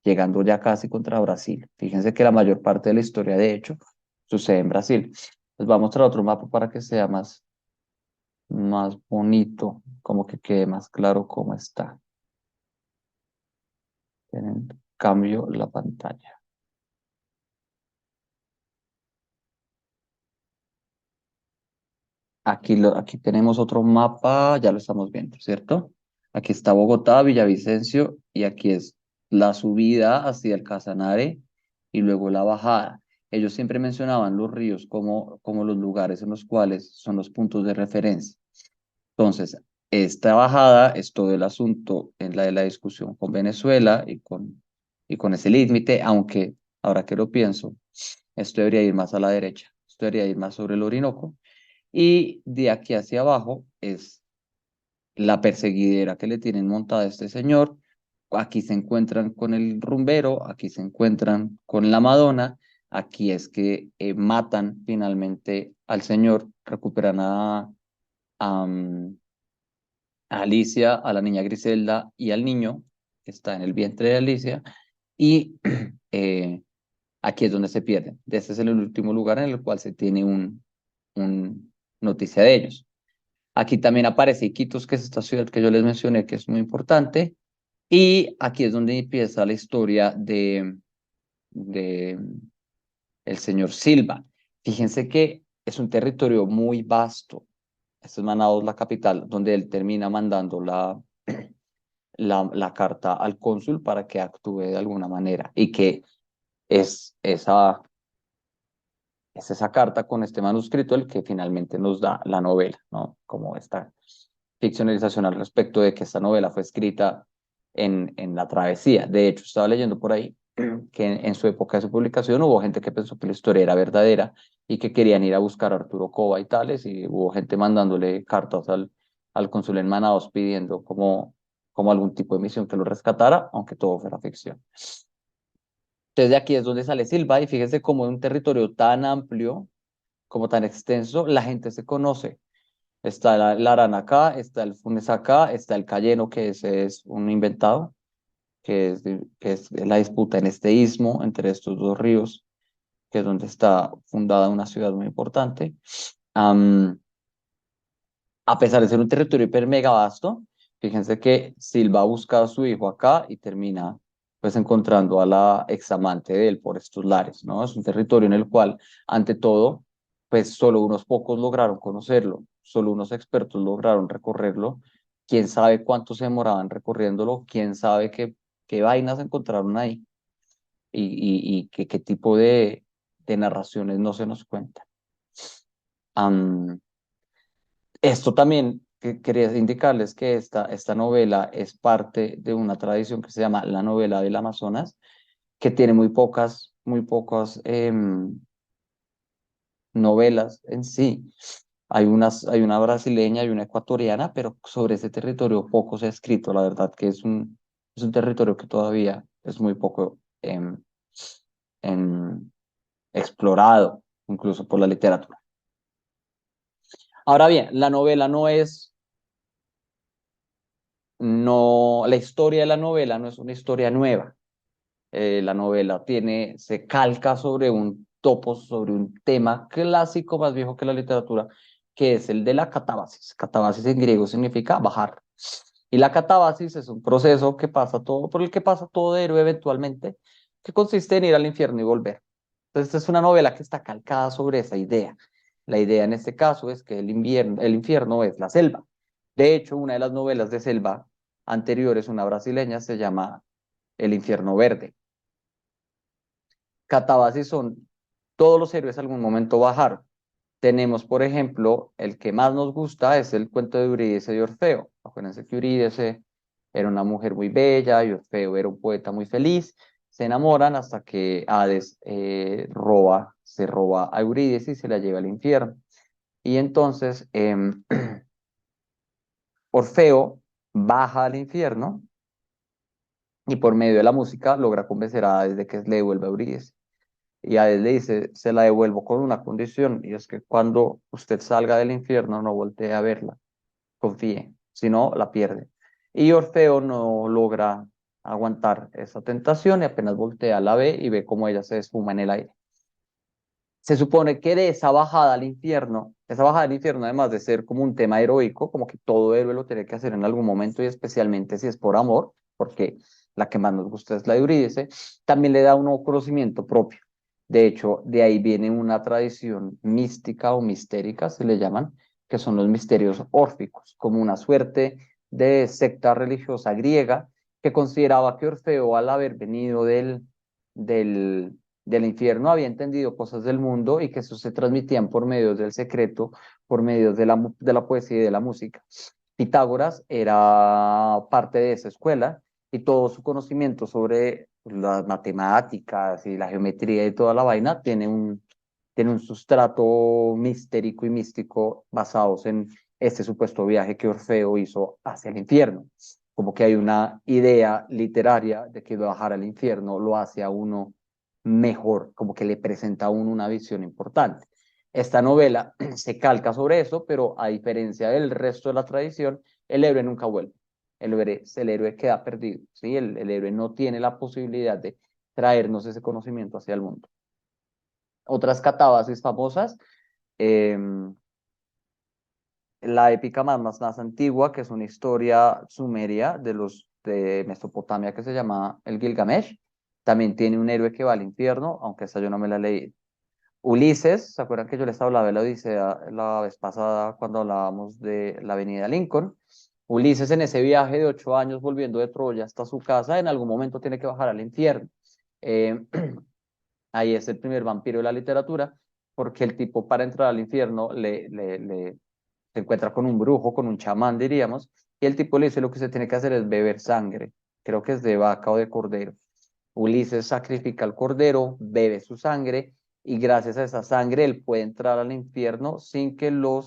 llegando ya casi contra Brasil. Fíjense que la mayor parte de la historia, de hecho, sucede en Brasil. Les voy a mostrar otro mapa para que sea más bonito, como que quede más claro cómo está. Cambio la pantalla. Aquí tenemos otro mapa, ya lo estamos viendo, ¿cierto? Aquí está Bogotá, Villavicencio, y aquí es la subida hacia el Casanare y luego la bajada. Ellos siempre mencionaban los ríos como los lugares en los cuales son los puntos de referencia. Entonces, esta bajada es todo el asunto en la de la discusión con Venezuela y con ese límite, aunque ahora que lo pienso, esto debería ir más a la derecha, esto debería ir más sobre el Orinoco, y de aquí hacia abajo es la perseguidera que le tienen montada a este señor. Aquí se encuentran con el rumbero, aquí se encuentran con la Madonna, aquí es que matan finalmente al señor, recuperan a Alicia, a la niña Griselda y al niño que está en el vientre de Alicia, y aquí es donde se pierden. Este es el último lugar en el cual se tiene un noticia de ellos. Aquí también aparece Iquitos, que es esta ciudad que yo les mencioné, que es muy importante, y aquí es donde empieza la historia de el señor Silva. Fíjense que es un territorio muy vasto. Este es Manaos, la capital, donde él termina mandando la carta al cónsul para que actúe de alguna manera y que es esa carta con este manuscrito el que finalmente nos da la novela, ¿no? Como esta ficcionalización al respecto de que esta novela fue escrita en la travesía. De hecho, estaba leyendo por ahí que en su época de su publicación hubo gente que pensó que la historia era verdadera y que querían ir a buscar a Arturo Cova y tales, y hubo gente mandándole cartas al cónsul en Manaos pidiendo como algún tipo de misión que lo rescatara, aunque todo fuera ficción. Entonces de aquí es donde sale Silva y fíjese cómo en un territorio tan amplio, como tan extenso, la gente se conoce. Está el Arana acá, está el Funes acá, está el Cayeno, que ese es un inventado, que es la disputa en este istmo entre estos dos ríos, que es donde está fundada una ciudad muy importante. Am, a pesar de ser un territorio hiper mega vasto, fíjense que Silva busca a su hijo acá y termina pues encontrando a la examante de él por estos lares, ¿no? Es un territorio en el cual, ante todo, pues solo unos pocos lograron conocerlo, solo unos expertos lograron recorrerlo, quién sabe cuánto se demoraban recorriéndolo, quién sabe qué vainas encontraron ahí y qué tipo de narraciones no se nos cuentan. Esto también quería indicarles que esta novela es parte de una tradición que se llama la novela del Amazonas, que tiene muy pocas novelas en sí. Hay una brasileña y una ecuatoriana, pero sobre ese territorio poco se ha escrito. La verdad que es un territorio que todavía es muy poco em, explorado, incluso por la literatura. Ahora bien, la novela no, la historia de la novela no es una historia nueva. La novela se calca sobre un topos, sobre un tema clásico más viejo que la literatura, que es el de la catábasis. Catábasis en griego significa bajar. Y la catábasis es un proceso por el que pasa todo héroe eventualmente, que consiste en ir al infierno y volver. Entonces, esta es una novela que está calcada sobre esa idea. La idea en este caso es que el infierno es la selva. De hecho, una de las novelas de selva anteriores, una brasileña, se llama El infierno verde. Catabasis son todos los héroes algún momento bajar. Tenemos, por ejemplo, el que más nos gusta es el cuento de Eurídice y Orfeo. Acuérdense que Eurídice era una mujer muy bella y Orfeo era un poeta muy feliz. Se enamoran hasta que Hades se roba a Eurídice y se la lleva al infierno. Y entonces Orfeo baja al infierno y por medio de la música logra convencer a Hades de que le devuelva a Eurídice. Y a él le dice, se la devuelvo con una condición, y es que cuando usted salga del infierno no voltee a verla, confíe, si no, la pierde. Y Orfeo no logra aguantar esa tentación y apenas voltea, la ve y ve cómo ella se esfuma en el aire. Se supone que de esa bajada al infierno, además de ser como un tema heroico, como que todo héroe lo tiene que hacer en algún momento y especialmente si es por amor, porque la que más nos gusta es la de Eurídice, también le da un conocimiento propio. De hecho, de ahí viene una tradición mística o mistérica, se le llaman, que son los misterios órficos, como una suerte de secta religiosa griega que consideraba que Orfeo, al haber venido del infierno, había entendido cosas del mundo y que eso se transmitían por medios del secreto, por medios de la poesía y de la música. Pitágoras era parte de esa escuela y todo su conocimiento sobre las matemáticas y la geometría y toda la vaina tiene un sustrato mistérico y místico basados en este supuesto viaje que Orfeo hizo hacia el infierno. Como que hay una idea literaria de que bajar al infierno lo hace a uno mejor, como que le presenta a uno una visión importante. Esta novela se calca sobre eso, pero a diferencia del resto de la tradición, el héroe nunca vuelve. El héroe queda perdido, ¿sí? El héroe no tiene la posibilidad de traernos ese conocimiento hacia el mundo. Otras catábasis famosas, eh, la épica más antigua, que es una historia sumeria de Mesopotamia que se llama el Gilgamesh, también tiene un héroe que va al infierno, aunque esa yo no me la leí. Ulises, ¿se acuerdan que yo les hablaba de la Odisea la vez pasada cuando hablábamos de la avenida Lincoln? Ulises en ese viaje de 8 años volviendo de Troya hasta su casa, en algún momento tiene que bajar al infierno. Eh, ahí es el primer vampiro de la literatura, porque el tipo para entrar al infierno se encuentra con un brujo, con un chamán, diríamos, y el tipo le dice lo que se tiene que hacer es beber sangre, creo que es de vaca o de cordero. Ulises sacrifica al cordero, bebe su sangre, y gracias a esa sangre él puede entrar al infierno sin que lo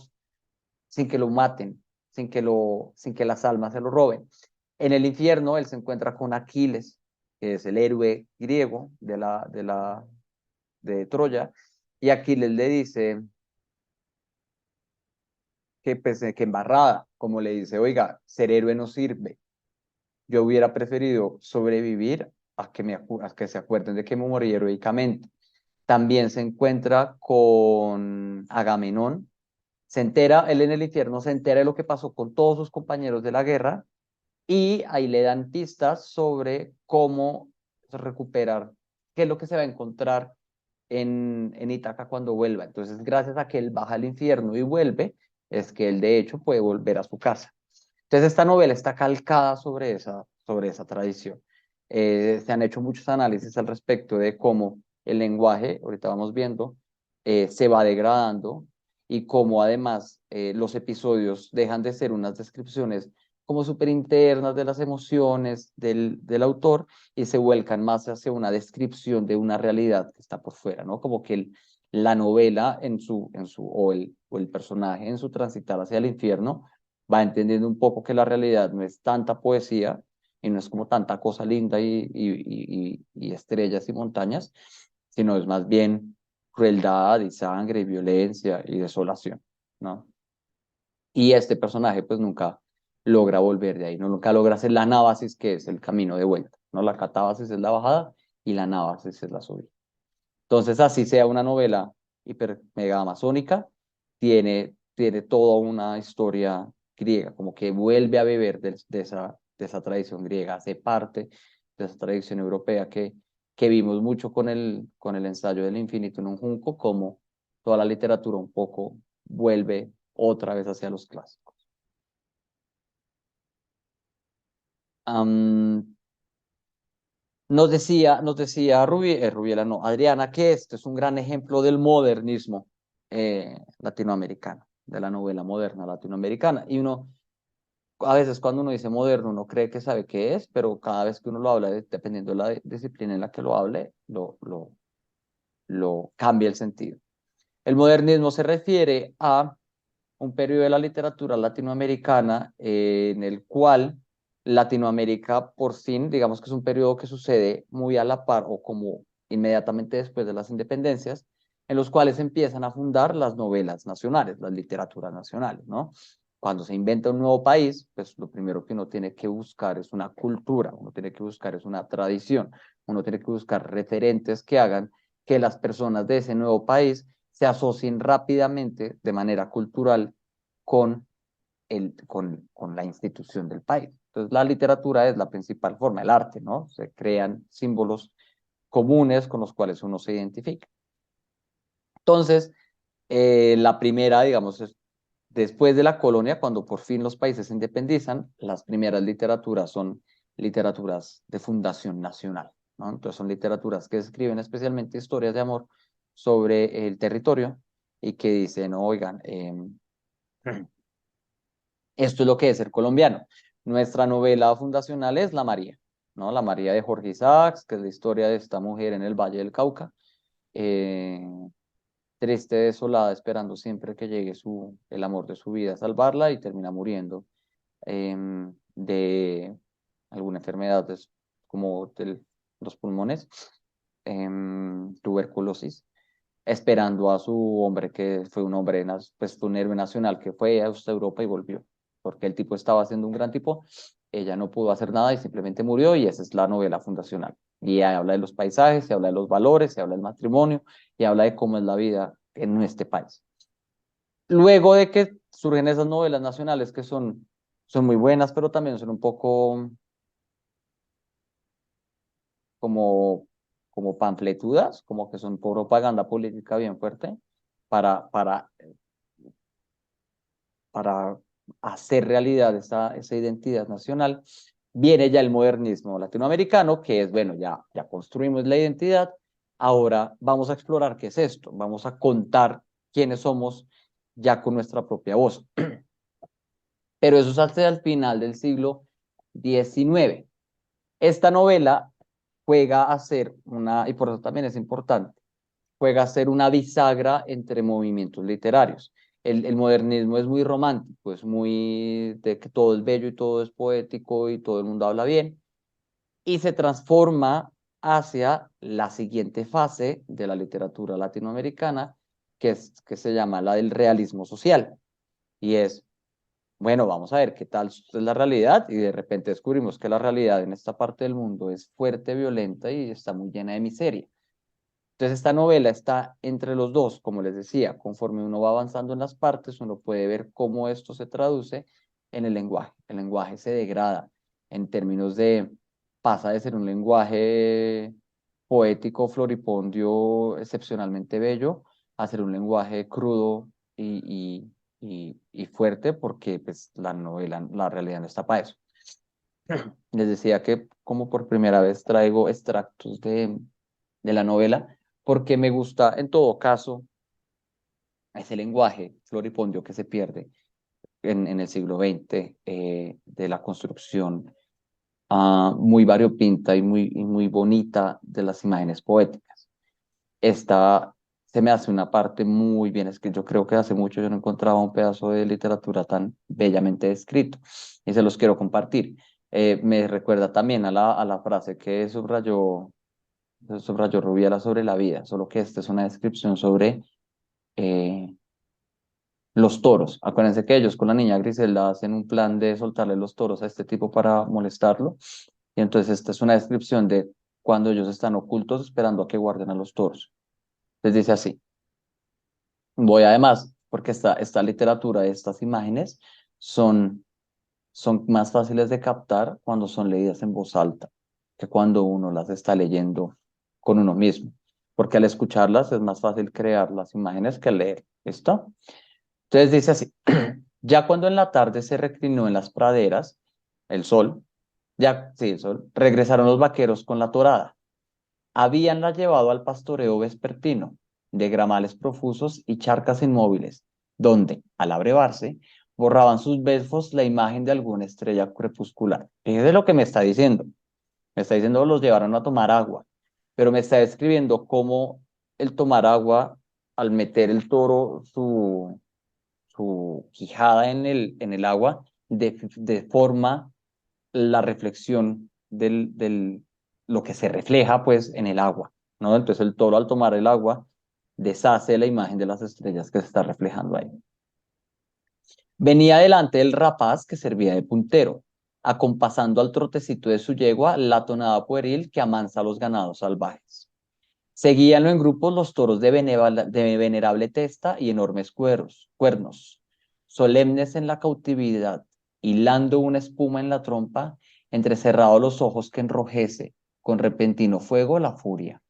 maten, sin que las almas se lo roben. En el infierno él se encuentra con Aquiles, que es el héroe griego de Troya, y Aquiles le dice que, pues, que embarrada, como le dice, oiga, ser héroe no sirve. Yo hubiera preferido sobrevivir a que se acuerden de que me morí heroicamente. También se encuentra con Agamenón, se entera, él en el infierno se entera de lo que pasó con todos sus compañeros de la guerra y ahí le dan pistas sobre cómo recuperar, qué es lo que se va a encontrar en Ítaca cuando vuelva. Entonces, gracias a que él baja al infierno y vuelve, es que él de hecho puede volver a su casa. Entonces, esta novela está calcada sobre esa tradición. Se han hecho muchos análisis al respecto de cómo el lenguaje, ahorita vamos viendo, se va degradando y cómo además los episodios dejan de ser unas descripciones como súper internas de las emociones del autor y se vuelcan más hacia una descripción de una realidad que está por fuera, ¿no? Como que la novela o el personaje en su transitar hacia el infierno va entendiendo un poco que la realidad no es tanta poesía y no es como tanta cosa linda y estrellas y montañas, sino es más bien crueldad y sangre y violencia y desolación, ¿no? Y este personaje pues nunca logra volver de ahí, ¿no? Nunca logra hacer la anábasis que es el camino de vuelta, ¿no? La catábasis es la bajada y la anábasis es la subida. Entonces, así sea una novela hiper mega amazónica, tiene toda una historia griega, como que vuelve a beber de esa tradición griega, hace parte de esa tradición europea que vimos mucho con el ensayo del infinito en un junco, como toda la literatura un poco vuelve otra vez hacia los clásicos. Am, nos decía Rubiela, no, Adriana, que este es un gran ejemplo del modernismo latinoamericano, de la novela moderna latinoamericana. Y uno, a veces cuando uno dice moderno, uno cree que sabe qué es, pero cada vez que uno lo habla, dependiendo de la disciplina en la que lo hable, lo cambia el sentido. El modernismo se refiere a un periodo de la literatura latinoamericana en el cual Latinoamérica por fin, digamos que es un periodo que sucede muy a la par o como inmediatamente después de las independencias, en los cuales empiezan a fundar las novelas nacionales, las literaturas nacionales, ¿no? Cuando se inventa un nuevo país, pues lo primero que uno tiene que buscar es una cultura, uno tiene que buscar es una tradición, uno tiene que buscar referentes que hagan que las personas de ese nuevo país se asocien rápidamente de manera cultural con, con la institución del país. Entonces, la literatura es la principal forma, el arte, ¿no? Se crean símbolos comunes con los cuales uno se identifica. Entonces, la primera, digamos, es después de la colonia, cuando por fin los países se independizan, las primeras literaturas son literaturas de fundación nacional, ¿no? Entonces son literaturas que escriben especialmente historias de amor sobre el territorio y que dicen, oigan, esto es lo que es ser colombiano. Nuestra novela fundacional es La María, ¿no? La María de Jorge Isaacs, que es la historia de esta mujer en el Valle del Cauca, eh, triste, desolada, esperando siempre que llegue el amor de su vida a salvarla y termina muriendo de alguna enfermedad como de los pulmones, tuberculosis, esperando a su hombre, que fue un hombre, pues fue un héroe nacional que fue a Europa y volvió, porque el tipo estaba siendo un gran tipo, ella no pudo hacer nada y simplemente murió y esa es la novela fundacional. Y habla de los paisajes, se habla de los valores, se habla del matrimonio y habla de cómo es la vida en este país. Luego de que surgen esas novelas nacionales que son muy buenas, pero también son un poco como, como panfletudas, como que son propaganda política bien fuerte para, para, para hacer realidad esa identidad nacional. Viene ya el modernismo latinoamericano, que es, bueno, ya construimos la identidad, ahora vamos a explorar qué es esto, vamos a contar quiénes somos ya con nuestra propia voz. Pero eso es hasta el final del siglo XIX. Esta novela juega a ser y por eso también es importante, juega a ser una bisagra entre movimientos literarios. El modernismo es muy romántico, es muy de que todo es bello y todo es poético y todo el mundo habla bien, y se transforma hacia la siguiente fase de la literatura latinoamericana, que se llama la del realismo social, y es bueno, vamos a ver qué tal es la realidad y de repente descubrimos que la realidad en esta parte del mundo es fuerte, violenta y está muy llena de miseria. Entonces esta novela está entre los dos, como les decía, conforme uno va avanzando en las partes, uno puede ver cómo esto se traduce en el lenguaje. El lenguaje se degrada en términos de, pasa de ser un lenguaje poético, floripondio, excepcionalmente bello, a ser un lenguaje crudo y fuerte, porque pues la novela, la realidad no está para eso. Les decía que como por primera vez traigo extractos de la novela, porque me gusta en todo caso ese lenguaje floripondio que se pierde en el siglo XX de la construcción muy variopinta y muy bonita de las imágenes poéticas. Esta se me hace una parte muy bien escrita. Yo creo que hace mucho yo no encontraba un pedazo de literatura tan bellamente escrito y se los quiero compartir. Me recuerda también a la frase que subrayó Rubiela sobre la vida, solo que esta es una descripción sobre eh, los toros. Acuérdense que ellos con la niña Griselda hacen un plan de soltarle los toros a este tipo para molestarlo. Y entonces esta es una descripción de cuando ellos están ocultos esperando a que guarden a los toros. Les dice así. Voy además, porque esta literatura, estas imágenes son más fáciles de captar cuando son leídas en voz alta que cuando uno las está leyendo con uno mismo. Porque al escucharlas es más fácil crear las imágenes que leer. ¿Listo? Entonces dice así, ya cuando en la tarde se reclinó en las praderas, el sol, ya, sí, el sol, regresaron los vaqueros con la torada. Habíanla llevado al pastoreo vespertino, de gramales profusos y charcas inmóviles, donde, al abrevarse, borraban sus besos la imagen de alguna estrella crepuscular. Fíjese lo que me está diciendo. Me está diciendo los llevaron a tomar agua, pero me está describiendo cómo el tomar agua, al meter el toro su quijada en el agua, deforma la reflexión lo que se refleja pues en el agua, ¿no? Entonces el toro al tomar el agua deshace la imagen de las estrellas que se está reflejando ahí. Venía delante el rapaz que servía de puntero, acompasando al trotecito de su yegua la tonada pueril que amansa a los ganados salvajes. Seguíanlo en grupos los toros de venerable testa y enormes cuernos, solemnes en la cautividad, hilando una espuma en la trompa, entrecerrados los ojos que enrojece con repentino fuego la furia.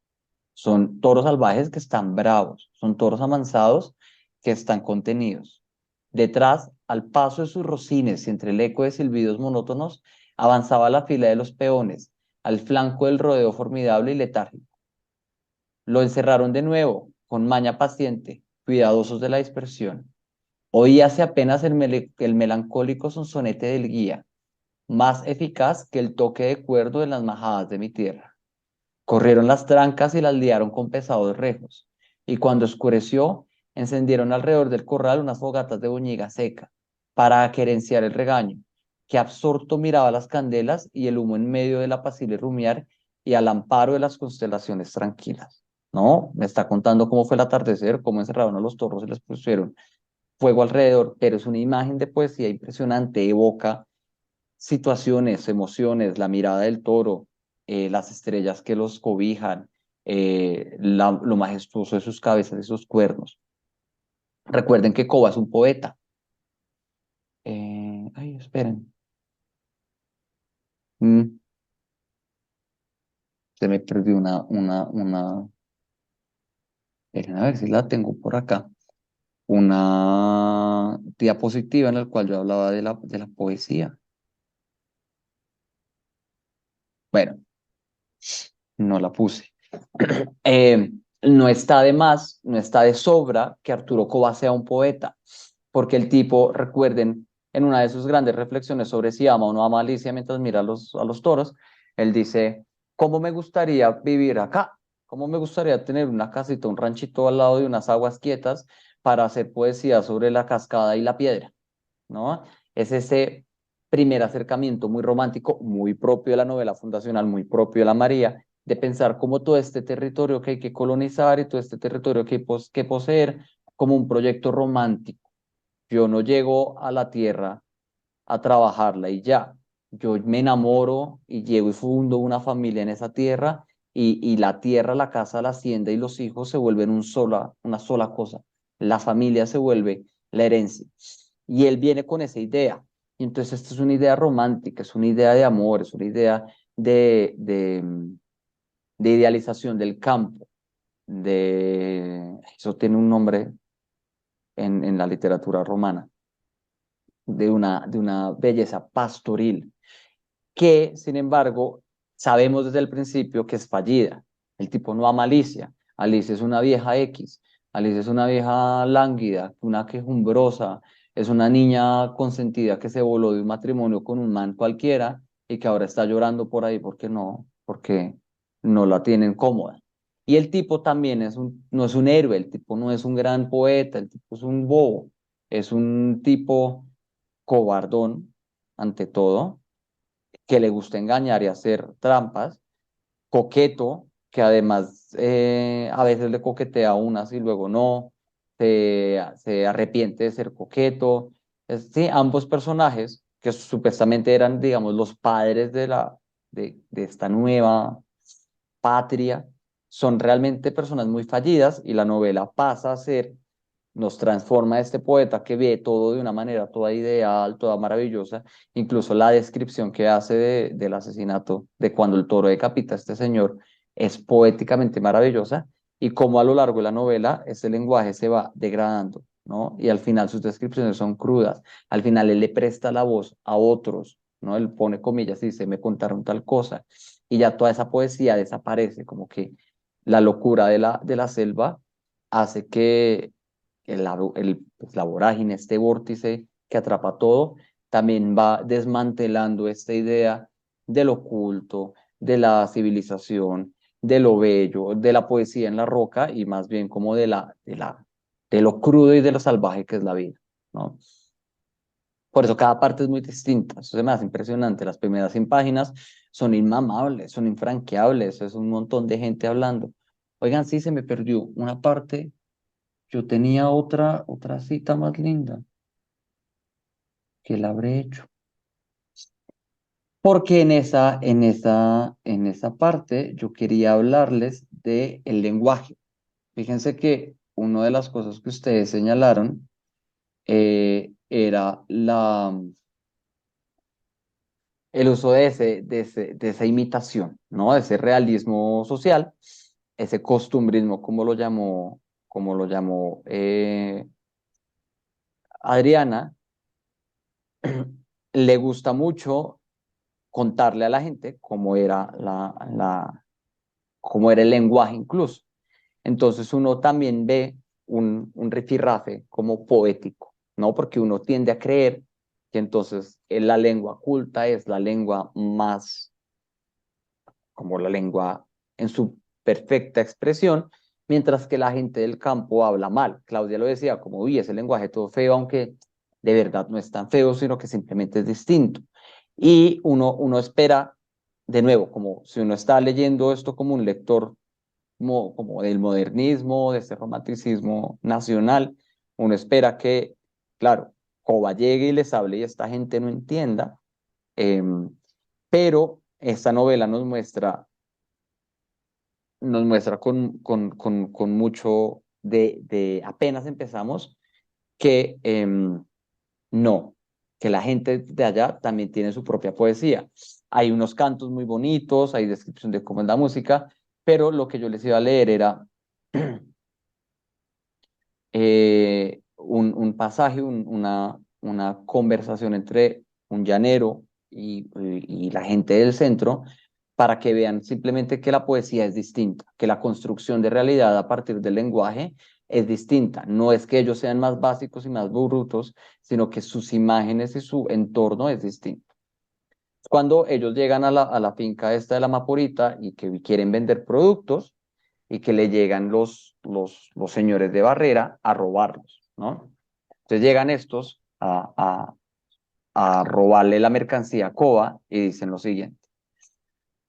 Son toros salvajes que están bravos, son toros amansados que están contenidos. Detrás, al paso de sus rocines y entre el eco de silbidos monótonos, avanzaba la fila de los peones, al flanco del rodeo formidable y letárgico. Lo encerraron de nuevo, con maña paciente, cuidadosos de la dispersión. Oíase apenas el melancólico sonsonete del guía, más eficaz que el toque de cuerdo en las majadas de mi tierra. Corrieron las trancas y las liaron con pesados rejos, y cuando oscureció, encendieron alrededor del corral unas fogatas de boñiga seca, para aquerenciar el regaño, que absorto miraba las candelas y el humo en medio del apacible rumiar y al amparo de las constelaciones tranquilas. No, me está contando cómo fue el atardecer, cómo encerraron a los toros y les pusieron fuego alrededor, pero es una imagen de poesía impresionante, evoca situaciones, emociones, la mirada del toro, las estrellas que los cobijan, lo majestuoso de sus cabezas y sus cuernos. Recuerden que Coba es un poeta. Ay, esperen. Mm, se me perdió esperen a ver si la tengo por acá. Una diapositiva en la cual yo hablaba de la poesía. Bueno, no la puse. Eh, no está de más, no está de sobra que Arturo Coba sea un poeta, porque el tipo, recuerden, en una de sus grandes reflexiones sobre si ama o no ama a Alicia mientras mira a los toros, él dice, ¿cómo me gustaría vivir acá? ¿Cómo me gustaría tener una casita, un ranchito al lado de unas aguas quietas para hacer poesía sobre la cascada y la piedra? ¿No? Es ese primer acercamiento muy romántico, muy propio de la novela fundacional, muy propio de la María, de pensar como todo este territorio que hay que colonizar y todo este territorio que poseer como un proyecto romántico. Yo no llego a la tierra a trabajarla y ya. Yo me enamoro y llego y fundo una familia en esa tierra y la tierra, la casa, la hacienda y los hijos se vuelven una sola cosa. La familia se vuelve la herencia. Y él viene con esa idea. Y entonces esta es una idea romántica, es una idea de amor, es una idea de idealización del campo. Eso tiene un nombre en la literatura romana, de una belleza pastoril que, sin embargo, sabemos desde el principio que es fallida. El tipo no ama a Alicia. Alicia es una vieja X. Alicia es una vieja lánguida, una quejumbrosa, es una niña consentida que se voló de un matrimonio con un man cualquiera y que ahora está llorando por ahí porque no la tienen cómoda. Y el tipo también no es un héroe, el tipo no es un gran poeta, el tipo es un bobo, es un tipo cobardón ante todo, que le gusta engañar y hacer trampas, coqueto, que además a veces le coquetea a unas y luego no, se arrepiente de ser coqueto. Sí, ambos personajes, que supuestamente eran, digamos, los padres de esta nueva patria, son realmente personas muy fallidas y la novela pasa a ser nos transforma este poeta que ve todo de una manera toda ideal, toda maravillosa, incluso la descripción que hace del asesinato, de cuando el toro decapita a este señor, es poéticamente maravillosa, y cómo a lo largo de la novela ese lenguaje se va degradando, ¿no? Y al final sus descripciones son crudas, al final él le presta la voz a otros, ¿no? Él pone comillas y dice, me contaron tal cosa, y ya toda esa poesía desaparece, como que la locura de la selva hace que pues, la vorágine, este vórtice que atrapa todo, también va desmantelando esta idea del oculto, de la civilización, de lo bello, de la poesía en la roca y más bien como de lo crudo y de lo salvaje que es la vida, ¿no? Por eso cada parte es muy distinta. Eso se me hace impresionante. Las primeras 100 páginas son inmamables, son infranqueables. Es un montón de gente hablando. Oigan, sí, se me perdió una parte. Yo tenía otra cita más linda que la habré hecho. Porque en esa parte yo quería hablarles del lenguaje. Fíjense que una de las cosas que ustedes señalaron era el uso de esa imitación, ¿no? Ese realismo social, ese costumbrismo, como lo llamó Adriana, le gusta mucho contarle a la gente cómo era cómo era el lenguaje incluso. Entonces uno también ve un rifirrafe como poético, ¿no? Porque uno tiende a creer que entonces la lengua culta es la lengua más, como la lengua en su perfecta expresión, mientras que la gente del campo habla mal. Claudia lo decía, como, uy, ese lenguaje todo feo, aunque de verdad no es tan feo, sino que simplemente es distinto. Y uno espera, de nuevo, como si uno está leyendo esto como un lector como del modernismo, de este romanticismo nacional, uno espera que, claro, Jova llegue y les hable y esta gente no entienda, eh, pero esta novela nos muestra con mucho apenas empezamos, que no, que la gente de allá también tiene su propia poesía. Hay unos cantos muy bonitos, hay descripción de cómo es la música, pero lo que yo les iba a leer era un pasaje, una conversación entre un llanero y la gente del centro para que vean simplemente que la poesía es distinta, que la construcción de realidad a partir del lenguaje es distinta. No es que ellos sean más básicos y más brutos, sino que sus imágenes y su entorno es distinto. Cuando ellos llegan a la finca esta de la Maporita y que quieren vender productos y que le llegan los señores de Barrera a robarlos, ¿no? Entonces llegan estos a robarle la mercancía a Coba y dicen lo siguiente.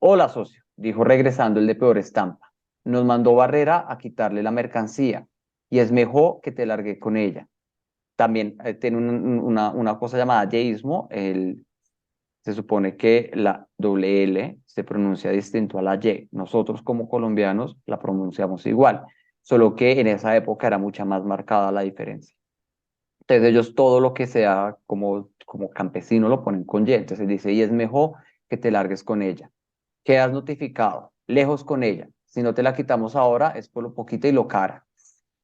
Hola, socio, dijo regresando el de peor estampa. Nos mandó Barrera a quitarle la mercancía y es mejor que te largue con ella. También tiene una cosa llamada yeísmo. Se supone que la doble L se pronuncia distinto a la Y. Nosotros como colombianos la pronunciamos igual, solo que en esa época era mucha más marcada la diferencia. Entonces ellos todo lo que sea como campesino lo ponen con Y. Entonces dice, y es mejor que te largues con ella. Quedas notificado, lejos con ella. Si no te la quitamos ahora es por lo poquito y lo cara.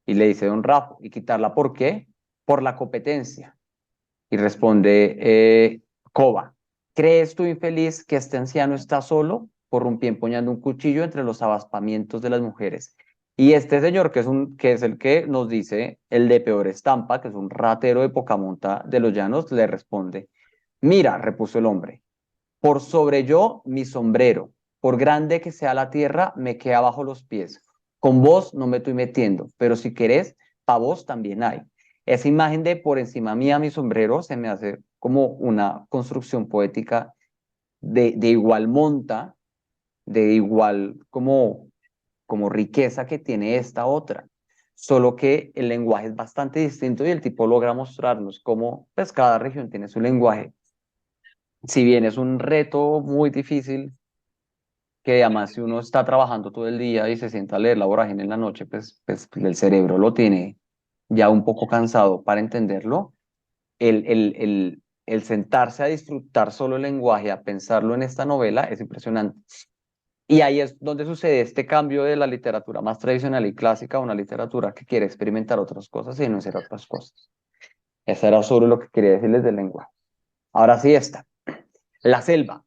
Y le dice don Rafa, ¿y quitarla por qué? Por la competencia. Y responde Coba, ¿crees tú infeliz que este anciano está solo? Porrumpió empuñando un cuchillo entre los abaspamientos de las mujeres. Y este señor, que es el que nos dice el de peor estampa, que es un ratero de poca monta de los llanos, le responde, mira, repuso el hombre, por sobre yo mi sombrero, por grande que sea la tierra, me queda bajo los pies. Con vos no me estoy metiendo, pero si querés, pa' vos también hay. Esa imagen de por encima mía mi sombrero se me hace como una construcción poética de igual monta, de igual como riqueza que tiene esta otra. Solo que el lenguaje es bastante distinto y el tipo logra mostrarnos cómo pues, cada región tiene su lenguaje. Si bien es un reto muy difícil, que además si uno está trabajando todo el día y se sienta a leer la vorágine en la noche, pues el cerebro lo tiene ya un poco cansado para entenderlo. El sentarse a disfrutar solo el lenguaje, a pensarlo en esta novela, es impresionante. Y ahí es donde sucede este cambio de la literatura más tradicional y clásica a una literatura que quiere experimentar otras cosas y no hacer otras cosas. Eso era sobre lo que quería decirles del lenguaje. Ahora sí está. La selva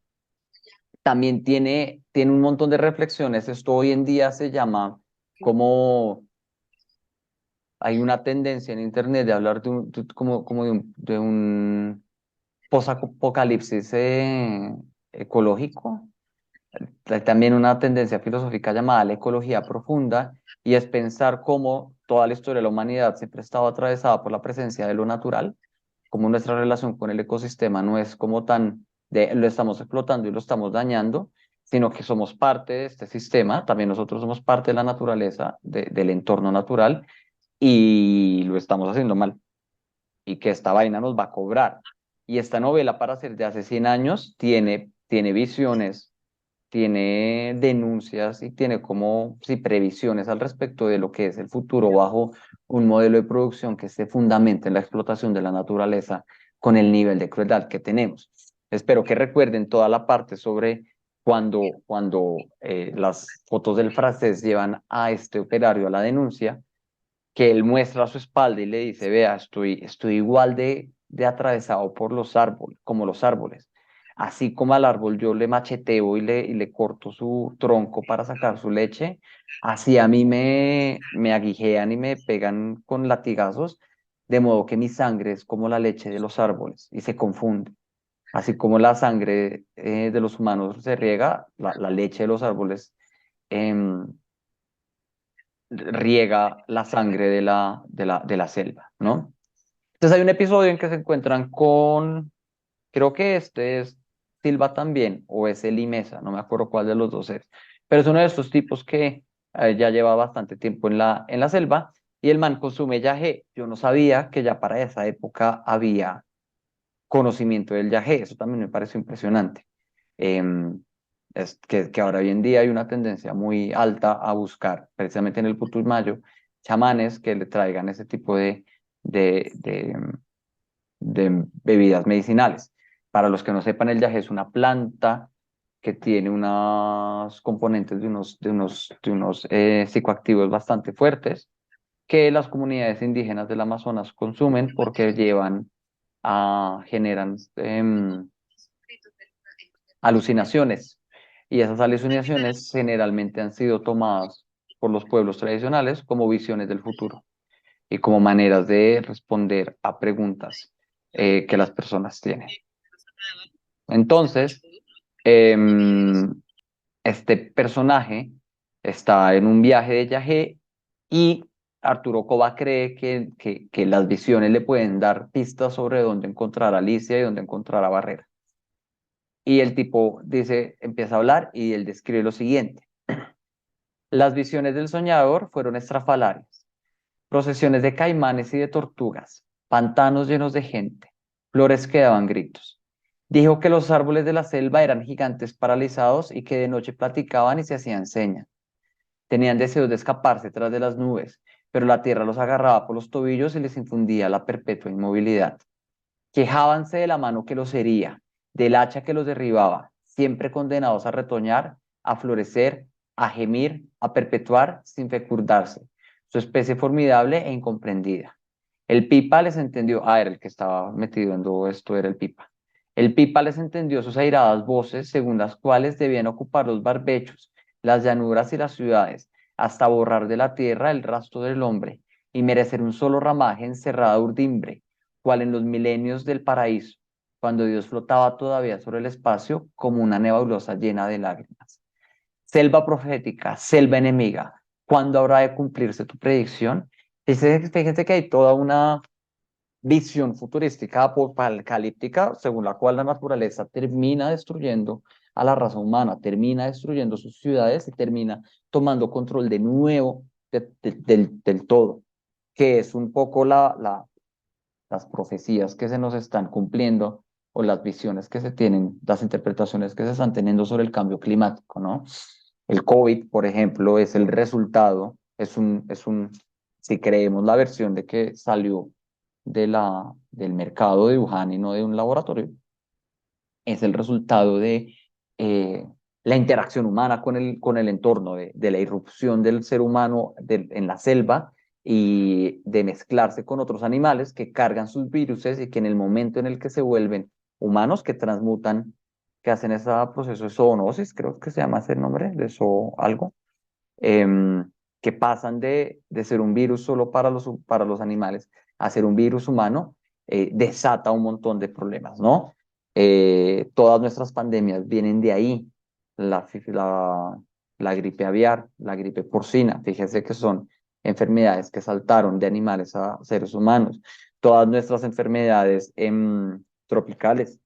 también tiene un montón de reflexiones. Esto hoy en día se llama como hay una tendencia en Internet de hablar como de un posapocalipsis ecológico. Hay también una tendencia filosófica llamada la ecología profunda y es pensar cómo toda la historia de la humanidad siempre ha estado atravesada por la presencia de lo natural, como nuestra relación con el ecosistema no es como tan de lo estamos explotando y lo estamos dañando, sino que somos parte de este sistema, también nosotros somos parte de la naturaleza, del entorno natural y lo estamos haciendo mal y que esta vaina nos va a cobrar. Y esta novela, para ser de hace 100 años, tiene visiones, tiene denuncias y tiene como sí, previsiones al respecto de lo que es el futuro bajo un modelo de producción que se fundamenta en la explotación de la naturaleza con el nivel de crueldad que tenemos. Espero que recuerden toda la parte sobre cuando las fotos del francés llevan a este operario a la denuncia, que él muestra su espalda y le dice, vea, estoy igual de atravesado por los árboles, como los árboles. así como al árbol yo le macheteo y le corto su tronco para sacar su leche, así a mí me aguijean y me pegan con latigazos, de modo que mi sangre es como la leche de los árboles y se confunde. Así como la sangre de los humanos se riega, la leche de los árboles em, riega la sangre de la selva, ¿no? Entonces hay un episodio en que se encuentran con, creo que este es Silva también, o es Eli Mesa, no me acuerdo cuál de los dos es, pero es uno de estos tipos que ya lleva bastante tiempo en la selva y el man consume yagé. Yo no sabía que ya para esa época había conocimiento del yagé, eso también me pareció impresionante. Em, es que ahora hoy en día hay una tendencia muy alta a buscar, precisamente en el Putumayo, chamanes que le traigan ese tipo de, de, de bebidas medicinales. Para los que no sepan, el yagé es una planta que tiene unos componentes de unos psicoactivos bastante fuertes que las comunidades indígenas del Amazonas consumen porque generan alucinaciones. Y esas alucinaciones generalmente han sido tomadas por los pueblos tradicionales como visiones del futuro y como maneras de responder a preguntas que las personas tienen. Entonces, em, este personaje está en un viaje de Yagé y Arturo Cova cree que las visiones le pueden dar pistas sobre dónde encontrar a Alicia y dónde encontrar a Barrera. Y el tipo dice, empieza a hablar y él describe lo siguiente. Las visiones del soñador fueron estrafalarias, procesiones de caimanes y de tortugas, pantanos llenos de gente, flores que daban gritos. Dijo que los árboles de la selva eran gigantes paralizados y que de noche platicaban y se hacían señas. Tenían deseos de escaparse tras de las nubes, pero la tierra los agarraba por los tobillos y les infundía la perpetua inmovilidad. Quejábanse de la mano que los hería, del hacha que los derribaba, siempre condenados a retoñar, a florecer, a gemir, a perpetuar sin fecundarse, su especie formidable e incomprendida. El Pipa les entendió, era el que estaba metido en todo esto, era el Pipa. El Pipa les entendió sus airadas voces, según las cuales debían ocupar los barbechos, las llanuras y las ciudades, hasta borrar de la tierra el rastro del hombre y merecer un solo ramaje encerrada urdimbre, cual en los milenios del paraíso, cuando Dios flotaba todavía sobre el espacio como una nebulosa llena de lágrimas. Selva profética, selva enemiga, ¿cuándo habrá de cumplirse tu predicción? Fíjense que hay toda una visión futurística apocalíptica según la cual la naturaleza termina destruyendo a la raza humana, termina destruyendo sus ciudades y termina tomando control de nuevo del todo, que es un poco las profecías que se nos están cumpliendo o las visiones que se tienen, las interpretaciones que se están teniendo sobre el cambio climático, ¿no? El COVID, por ejemplo, es el resultado, si creemos la versión de que salió del mercado de Wuhan y no de un laboratorio, es el resultado de eh, la interacción humana con el entorno, de la irrupción del ser humano en la selva y de mezclarse con otros animales que cargan sus virus y que en el momento en el que se vuelven humanos, que transmutan, que hacen ese proceso de zoonosis, creo que se llama ese nombre, de zoo algo, que pasan de ser un virus solo para los animales a ser un virus humano, desata un montón de problemas, ¿no? Todas nuestras pandemias vienen de ahí. La, la, la gripe aviar, la gripe porcina, fíjense que son enfermedades que saltaron de animales a seres humanos. Todas nuestras enfermedades tropicales,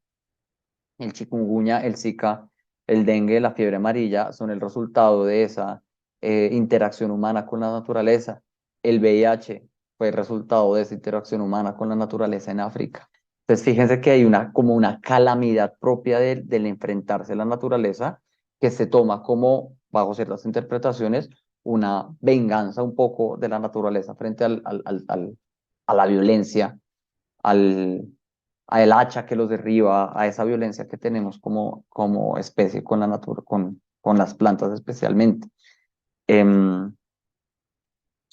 el chikungunya, el Zika, el dengue, la fiebre amarilla, son el resultado de esa interacción humana con la naturaleza. El VIH fue el resultado de esa interacción humana con la naturaleza en África. Entonces, fíjense que hay como una calamidad propia del enfrentarse a la naturaleza que se toma como, bajo ciertas interpretaciones, una venganza un poco de la naturaleza frente a la violencia, al, a el hacha que los derriba, a esa violencia que tenemos como especie con la natura, con las plantas especialmente. Em,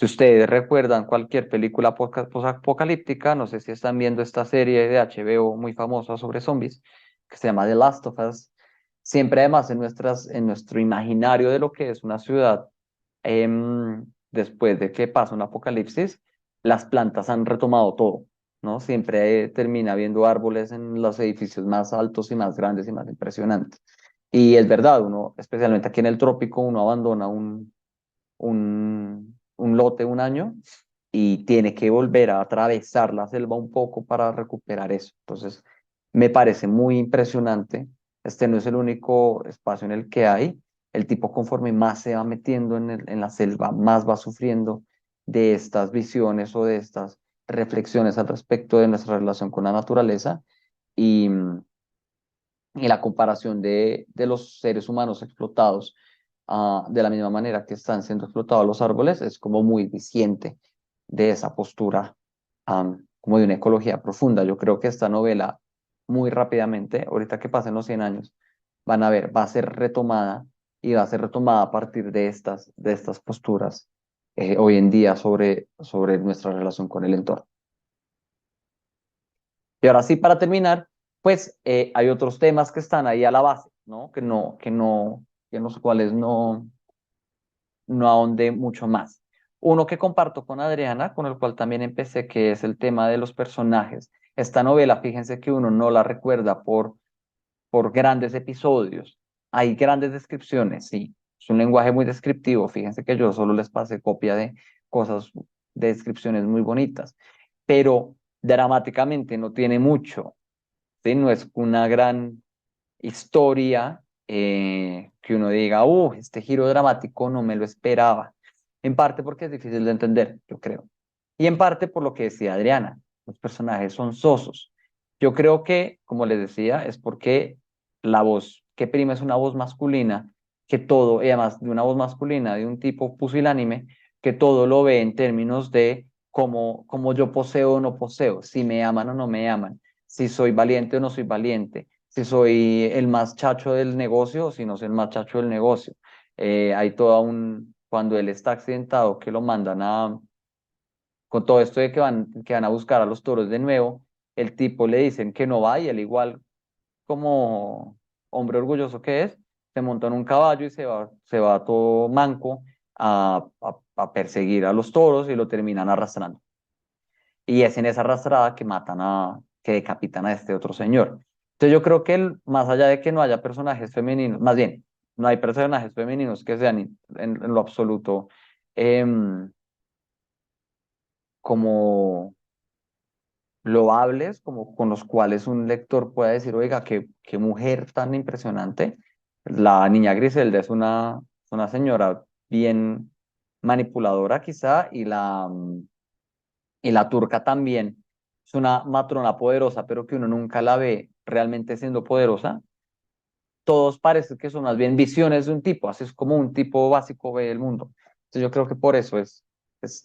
si ustedes recuerdan cualquier película posapocalíptica, no sé si están viendo esta serie de HBO muy famosa sobre zombies, que se llama The Last of Us, siempre además en nuestro imaginario de lo que es una ciudad, después de que pasa un apocalipsis, las plantas han retomado todo, ¿no? Siempre termina habiendo árboles en los edificios más altos y más grandes y más impresionantes. Y es verdad, uno, especialmente aquí en el trópico, uno abandona un lote un año y tiene que volver a atravesar la selva un poco para recuperar eso. Entonces, me parece muy impresionante. Este no es el único espacio en el que hay. El tipo, conforme más se va metiendo en la selva, más va sufriendo de estas visiones o de estas reflexiones al respecto de nuestra relación con la naturaleza y, y la comparación de los seres humanos explotados, de la misma manera que están siendo explotados los árboles, es como muy diciente de esa postura, como de una ecología profunda. Yo creo que esta novela, muy rápidamente, ahorita que pasen los 100 años, van a ver, va a ser retomada y va a ser retomada a partir de estas posturas, hoy en día sobre nuestra relación con el entorno. Y ahora sí, para terminar, pues hay otros temas que están ahí a la base, ¿no? Que en los cuales no ahondé mucho más. Uno que comparto con Adriana, con el cual también empecé, que es el tema de los personajes. Esta novela, fíjense que uno no la recuerda por grandes episodios. Hay grandes descripciones, sí. Es un lenguaje muy descriptivo. Fíjense que yo solo les pasé copia de cosas, de descripciones muy bonitas, pero dramáticamente no tiene mucho, ¿sí? No es una gran historia, que uno diga, este giro dramático no me lo esperaba. En parte porque es difícil de entender, yo creo. Y en parte por lo que decía Adriana, los personajes son sosos. Yo creo que, como les decía, es porque la voz que prima es una voz masculina, que todo, y además de una voz masculina, de un tipo pusilánime, que todo lo ve en términos de cómo yo poseo o no poseo, si me aman o no me aman, si soy valiente o no soy valiente, si soy el más chacho del negocio o si no soy el más chacho del negocio. Hay todo cuando él está accidentado, que lo mandan con todo esto de que van a buscar a los toros de nuevo, el tipo le dicen que no va y él igual, como hombre orgulloso que es, se monta en un caballo y se va todo manco a perseguir a los toros y lo terminan arrastrando. Y es en esa arrastrada que decapitan a este otro señor. Entonces yo creo que más allá de que no haya personajes femeninos, más bien, no hay personajes femeninos que sean en lo absoluto, em, como loables, como con los cuales un lector pueda decir, oiga, qué mujer tan impresionante. La niña Griselda es una señora bien manipuladora quizá, y la turca también es una matrona poderosa, pero que uno nunca la ve realmente siendo poderosa. Todos parecen que son más bien visiones de un tipo, así es como un tipo básico ve el mundo. Entonces yo creo que por eso es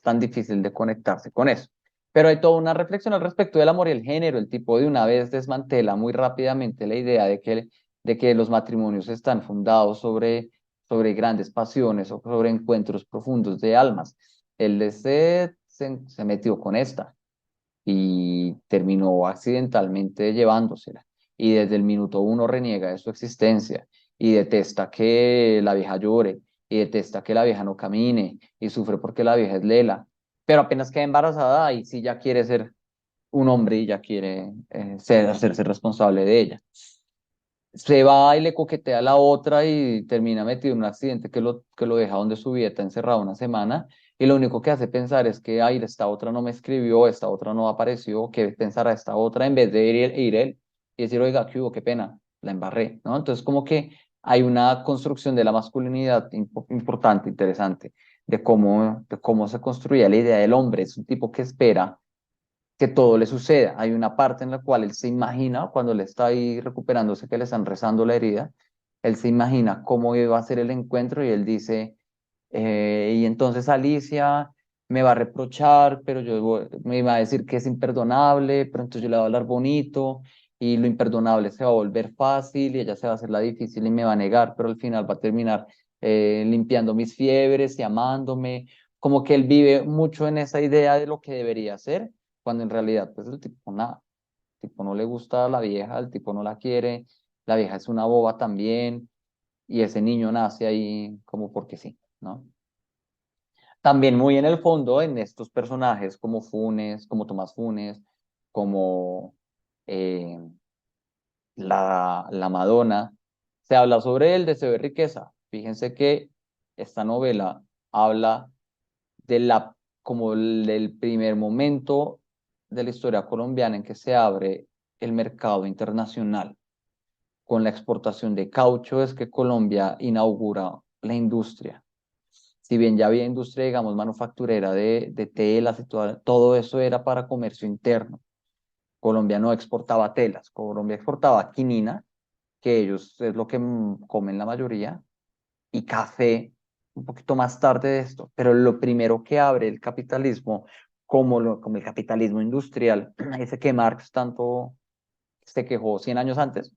tan difícil de conectarse con eso. Pero hay toda una reflexión al respecto del amor y el género. El tipo de una vez desmantela muy rápidamente la idea de que los matrimonios están fundados sobre grandes pasiones o sobre encuentros profundos de almas. Él se metió con esta y terminó accidentalmente llevándosela. Y desde el minuto uno reniega de su existencia y detesta que la vieja llore y detesta que la vieja no camine y sufre porque la vieja es lela. Pero apenas queda embarazada y sí ya quiere ser un hombre y ya quiere hacerse responsable de ella. Se va y le coquetea a la otra y termina metido en un accidente que lo deja donde su vida está encerrado una semana, y lo único que hace pensar es que, ay, esta otra no me escribió, esta otra no apareció, ¿qué pensará esta otra? En vez de ir él y decir, oiga, qué hubo, qué pena, la embarré, ¿no? Entonces como que hay una construcción de la masculinidad importante, interesante, de cómo se construía la idea del hombre. Es un tipo que espera que todo le suceda. Hay una parte en la cual él se imagina, cuando él está ahí recuperándose, que le están rezando la herida, él se imagina cómo iba a ser el encuentro y él dice, y entonces Alicia me va a reprochar, pero me iba a decir que es imperdonable, pero entonces yo le voy a hablar bonito y lo imperdonable se va a volver fácil y ella se va a hacer la difícil y me va a negar, pero al final va a terminar limpiando mis fiebres y amándome. Como que él vive mucho en esa idea de lo que debería ser, cuando en realidad pues el tipo nada, tipo no le gusta a la vieja, el tipo no la quiere, la vieja es una boba también, y ese niño nace ahí como porque sí, ¿no? También muy en el fondo en estos personajes como Funes, como Tomás Funes, como eh, la Madonna, se habla sobre el deseo de riqueza. Fíjense que esta novela habla de como del primer momento de la historia colombiana en que se abre el mercado internacional con la exportación de caucho, es que Colombia inaugura la industria. Si bien ya había industria, digamos, manufacturera de telas y todo eso era para comercio interno. Colombia no exportaba telas, Colombia exportaba quinina, que ellos es lo que comen la mayoría, y café un poquito más tarde de esto. Pero lo primero que abre el capitalismo, como el capitalismo industrial, ese que Marx tanto se quejó 100 años antes,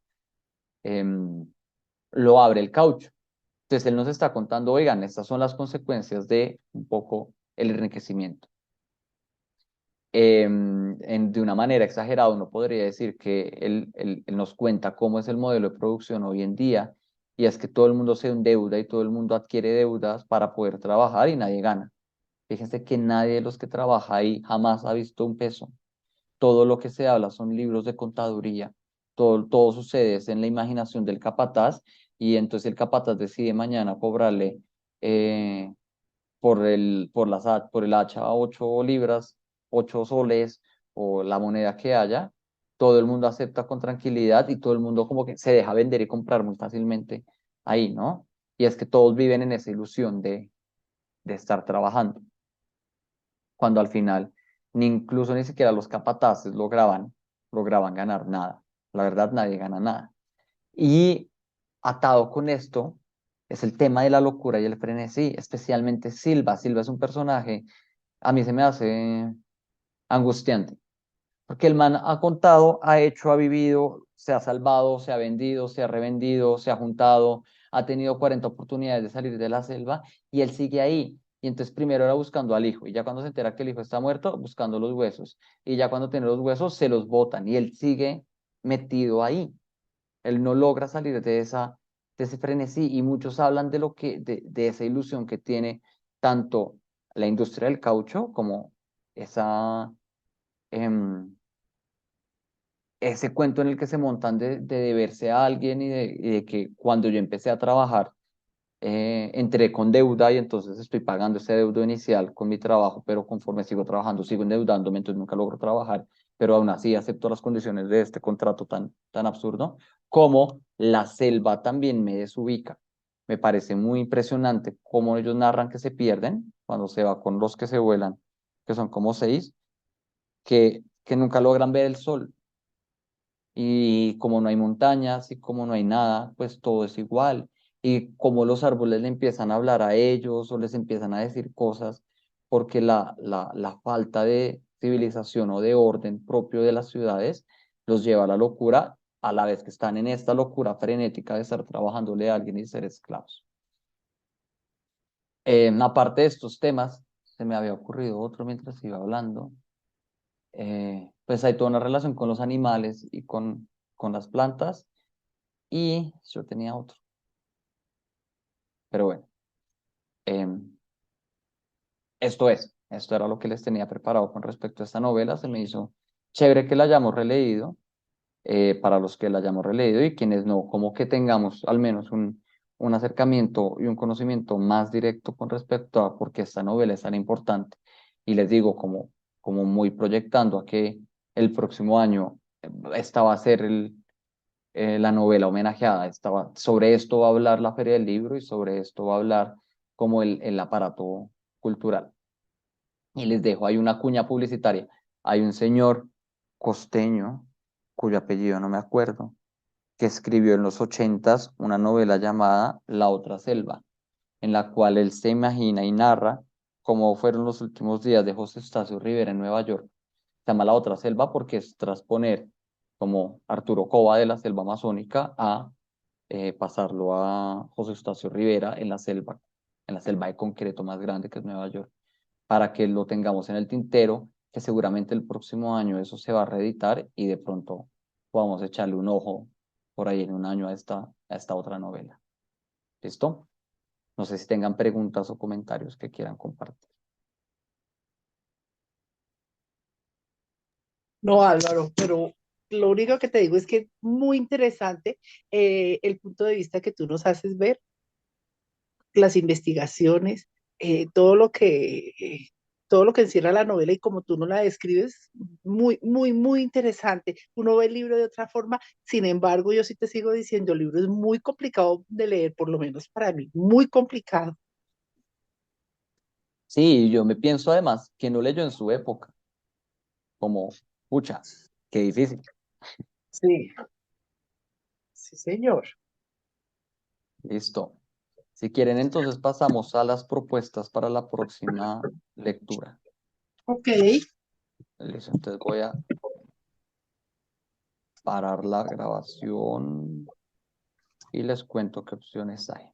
em, lo abre el caucho. Entonces él nos está contando, oigan, estas son las consecuencias de un poco el enriquecimiento. De una manera exagerada, uno podría decir que él nos cuenta cómo es el modelo de producción hoy en día, y es que todo el mundo se endeuda y todo el mundo adquiere deudas para poder trabajar y nadie gana. Fíjense que nadie de los que trabaja ahí jamás ha visto un peso. Todo lo que se habla son libros de contaduría, todo sucede es en la imaginación del capataz, y entonces el capataz decide mañana cobrarle eh, por el hacha 8 libras, 8 soles o la moneda que haya, todo el mundo acepta con tranquilidad y todo el mundo como que se deja vender y comprar muy fácilmente ahí, ¿no? Y es que todos viven en esa ilusión de estar trabajando, cuando al final incluso ni siquiera los capataces lograban ganar nada. La verdad, nadie gana nada. Y atado con esto es el tema de la locura y el frenesí, especialmente Silva. Silva es un personaje, a mí se me hace angustiante, porque el man ha contado, ha hecho, ha vivido, se ha salvado, se ha vendido, se ha revendido, se ha juntado, ha tenido 40 oportunidades de salir de la selva y él sigue ahí. Y entonces primero era buscando al hijo, y ya cuando se entera que el hijo está muerto, buscando los huesos, y ya cuando tiene los huesos, se los botan, y él sigue metido ahí. Él no logra salir de ese frenesí, y muchos hablan de esa ilusión que tiene tanto la industria del caucho como esa, em, ese cuento en el que se montan de deberse a alguien y de que cuando yo empecé a trabajar, entré con deuda y entonces estoy pagando ese deuda inicial con mi trabajo, pero conforme sigo trabajando, sigo endeudándome, entonces nunca logro trabajar, pero aún así acepto las condiciones de este contrato tan absurdo, como la selva también me desubica. Me parece muy impresionante cómo ellos narran que se pierden cuando se va con los que se vuelan, que son como 6, que nunca logran ver el sol. Y como no hay montañas y como no hay nada, pues todo es igual. Y como los árboles le empiezan a hablar a ellos o les empiezan a decir cosas, porque la falta de civilización o de orden propio de las ciudades los lleva a la locura, a la vez que están en esta locura frenética de estar trabajándole a alguien y ser esclavos. Aparte de estos temas, se me había ocurrido otro mientras iba hablando. Pues hay toda una relación con los animales y con las plantas. Y yo tenía otro, pero bueno, em, esto era lo que les tenía preparado con respecto a esta novela. Se me hizo chévere que la hayamos releído, para los que la hayamos releído y quienes no, como que tengamos al menos un acercamiento y un conocimiento más directo con respecto a por qué esta novela es tan importante. Y les digo, como muy proyectando a que el próximo año esta va a ser la novela homenajeada. Sobre esto va a hablar la Feria del Libro y sobre esto va a hablar como el aparato cultural. Y les dejo, hay una cuña publicitaria. Hay un señor costeño, cuyo apellido no me acuerdo, que escribió en los 80 una novela llamada La otra selva, en la cual él se imagina y narra cómo fueron los últimos días de José Eustacio Rivera en Nueva York. Se llama La otra selva porque es transponer como Arturo Cova de la selva amazónica a pasarlo a José Eustacio Rivera en la selva de concreto más grande que es Nueva York, para que lo tengamos en el tintero que seguramente el próximo año eso se va a reeditar y de pronto podamos echarle un ojo por ahí en un año a esta otra novela. ¿Listo? No sé si tengan preguntas o comentarios que quieran compartir. No, Álvaro, pero lo único que te digo es que es muy interesante el punto de vista que tú nos haces ver, las investigaciones, todo lo que encierra la novela y como tú nos la describes, muy, muy, muy interesante. Uno ve el libro de otra forma, sin embargo, yo sí te sigo diciendo, el libro es muy complicado de leer, por lo menos para mí, muy complicado. Sí, yo me pienso además que no leyó en su época, como, pucha, qué difícil. Sí, sí, señor. Listo. Si quieren, entonces pasamos a las propuestas para la próxima lectura. Ok. Listo, entonces voy a parar la grabación y les cuento qué opciones hay.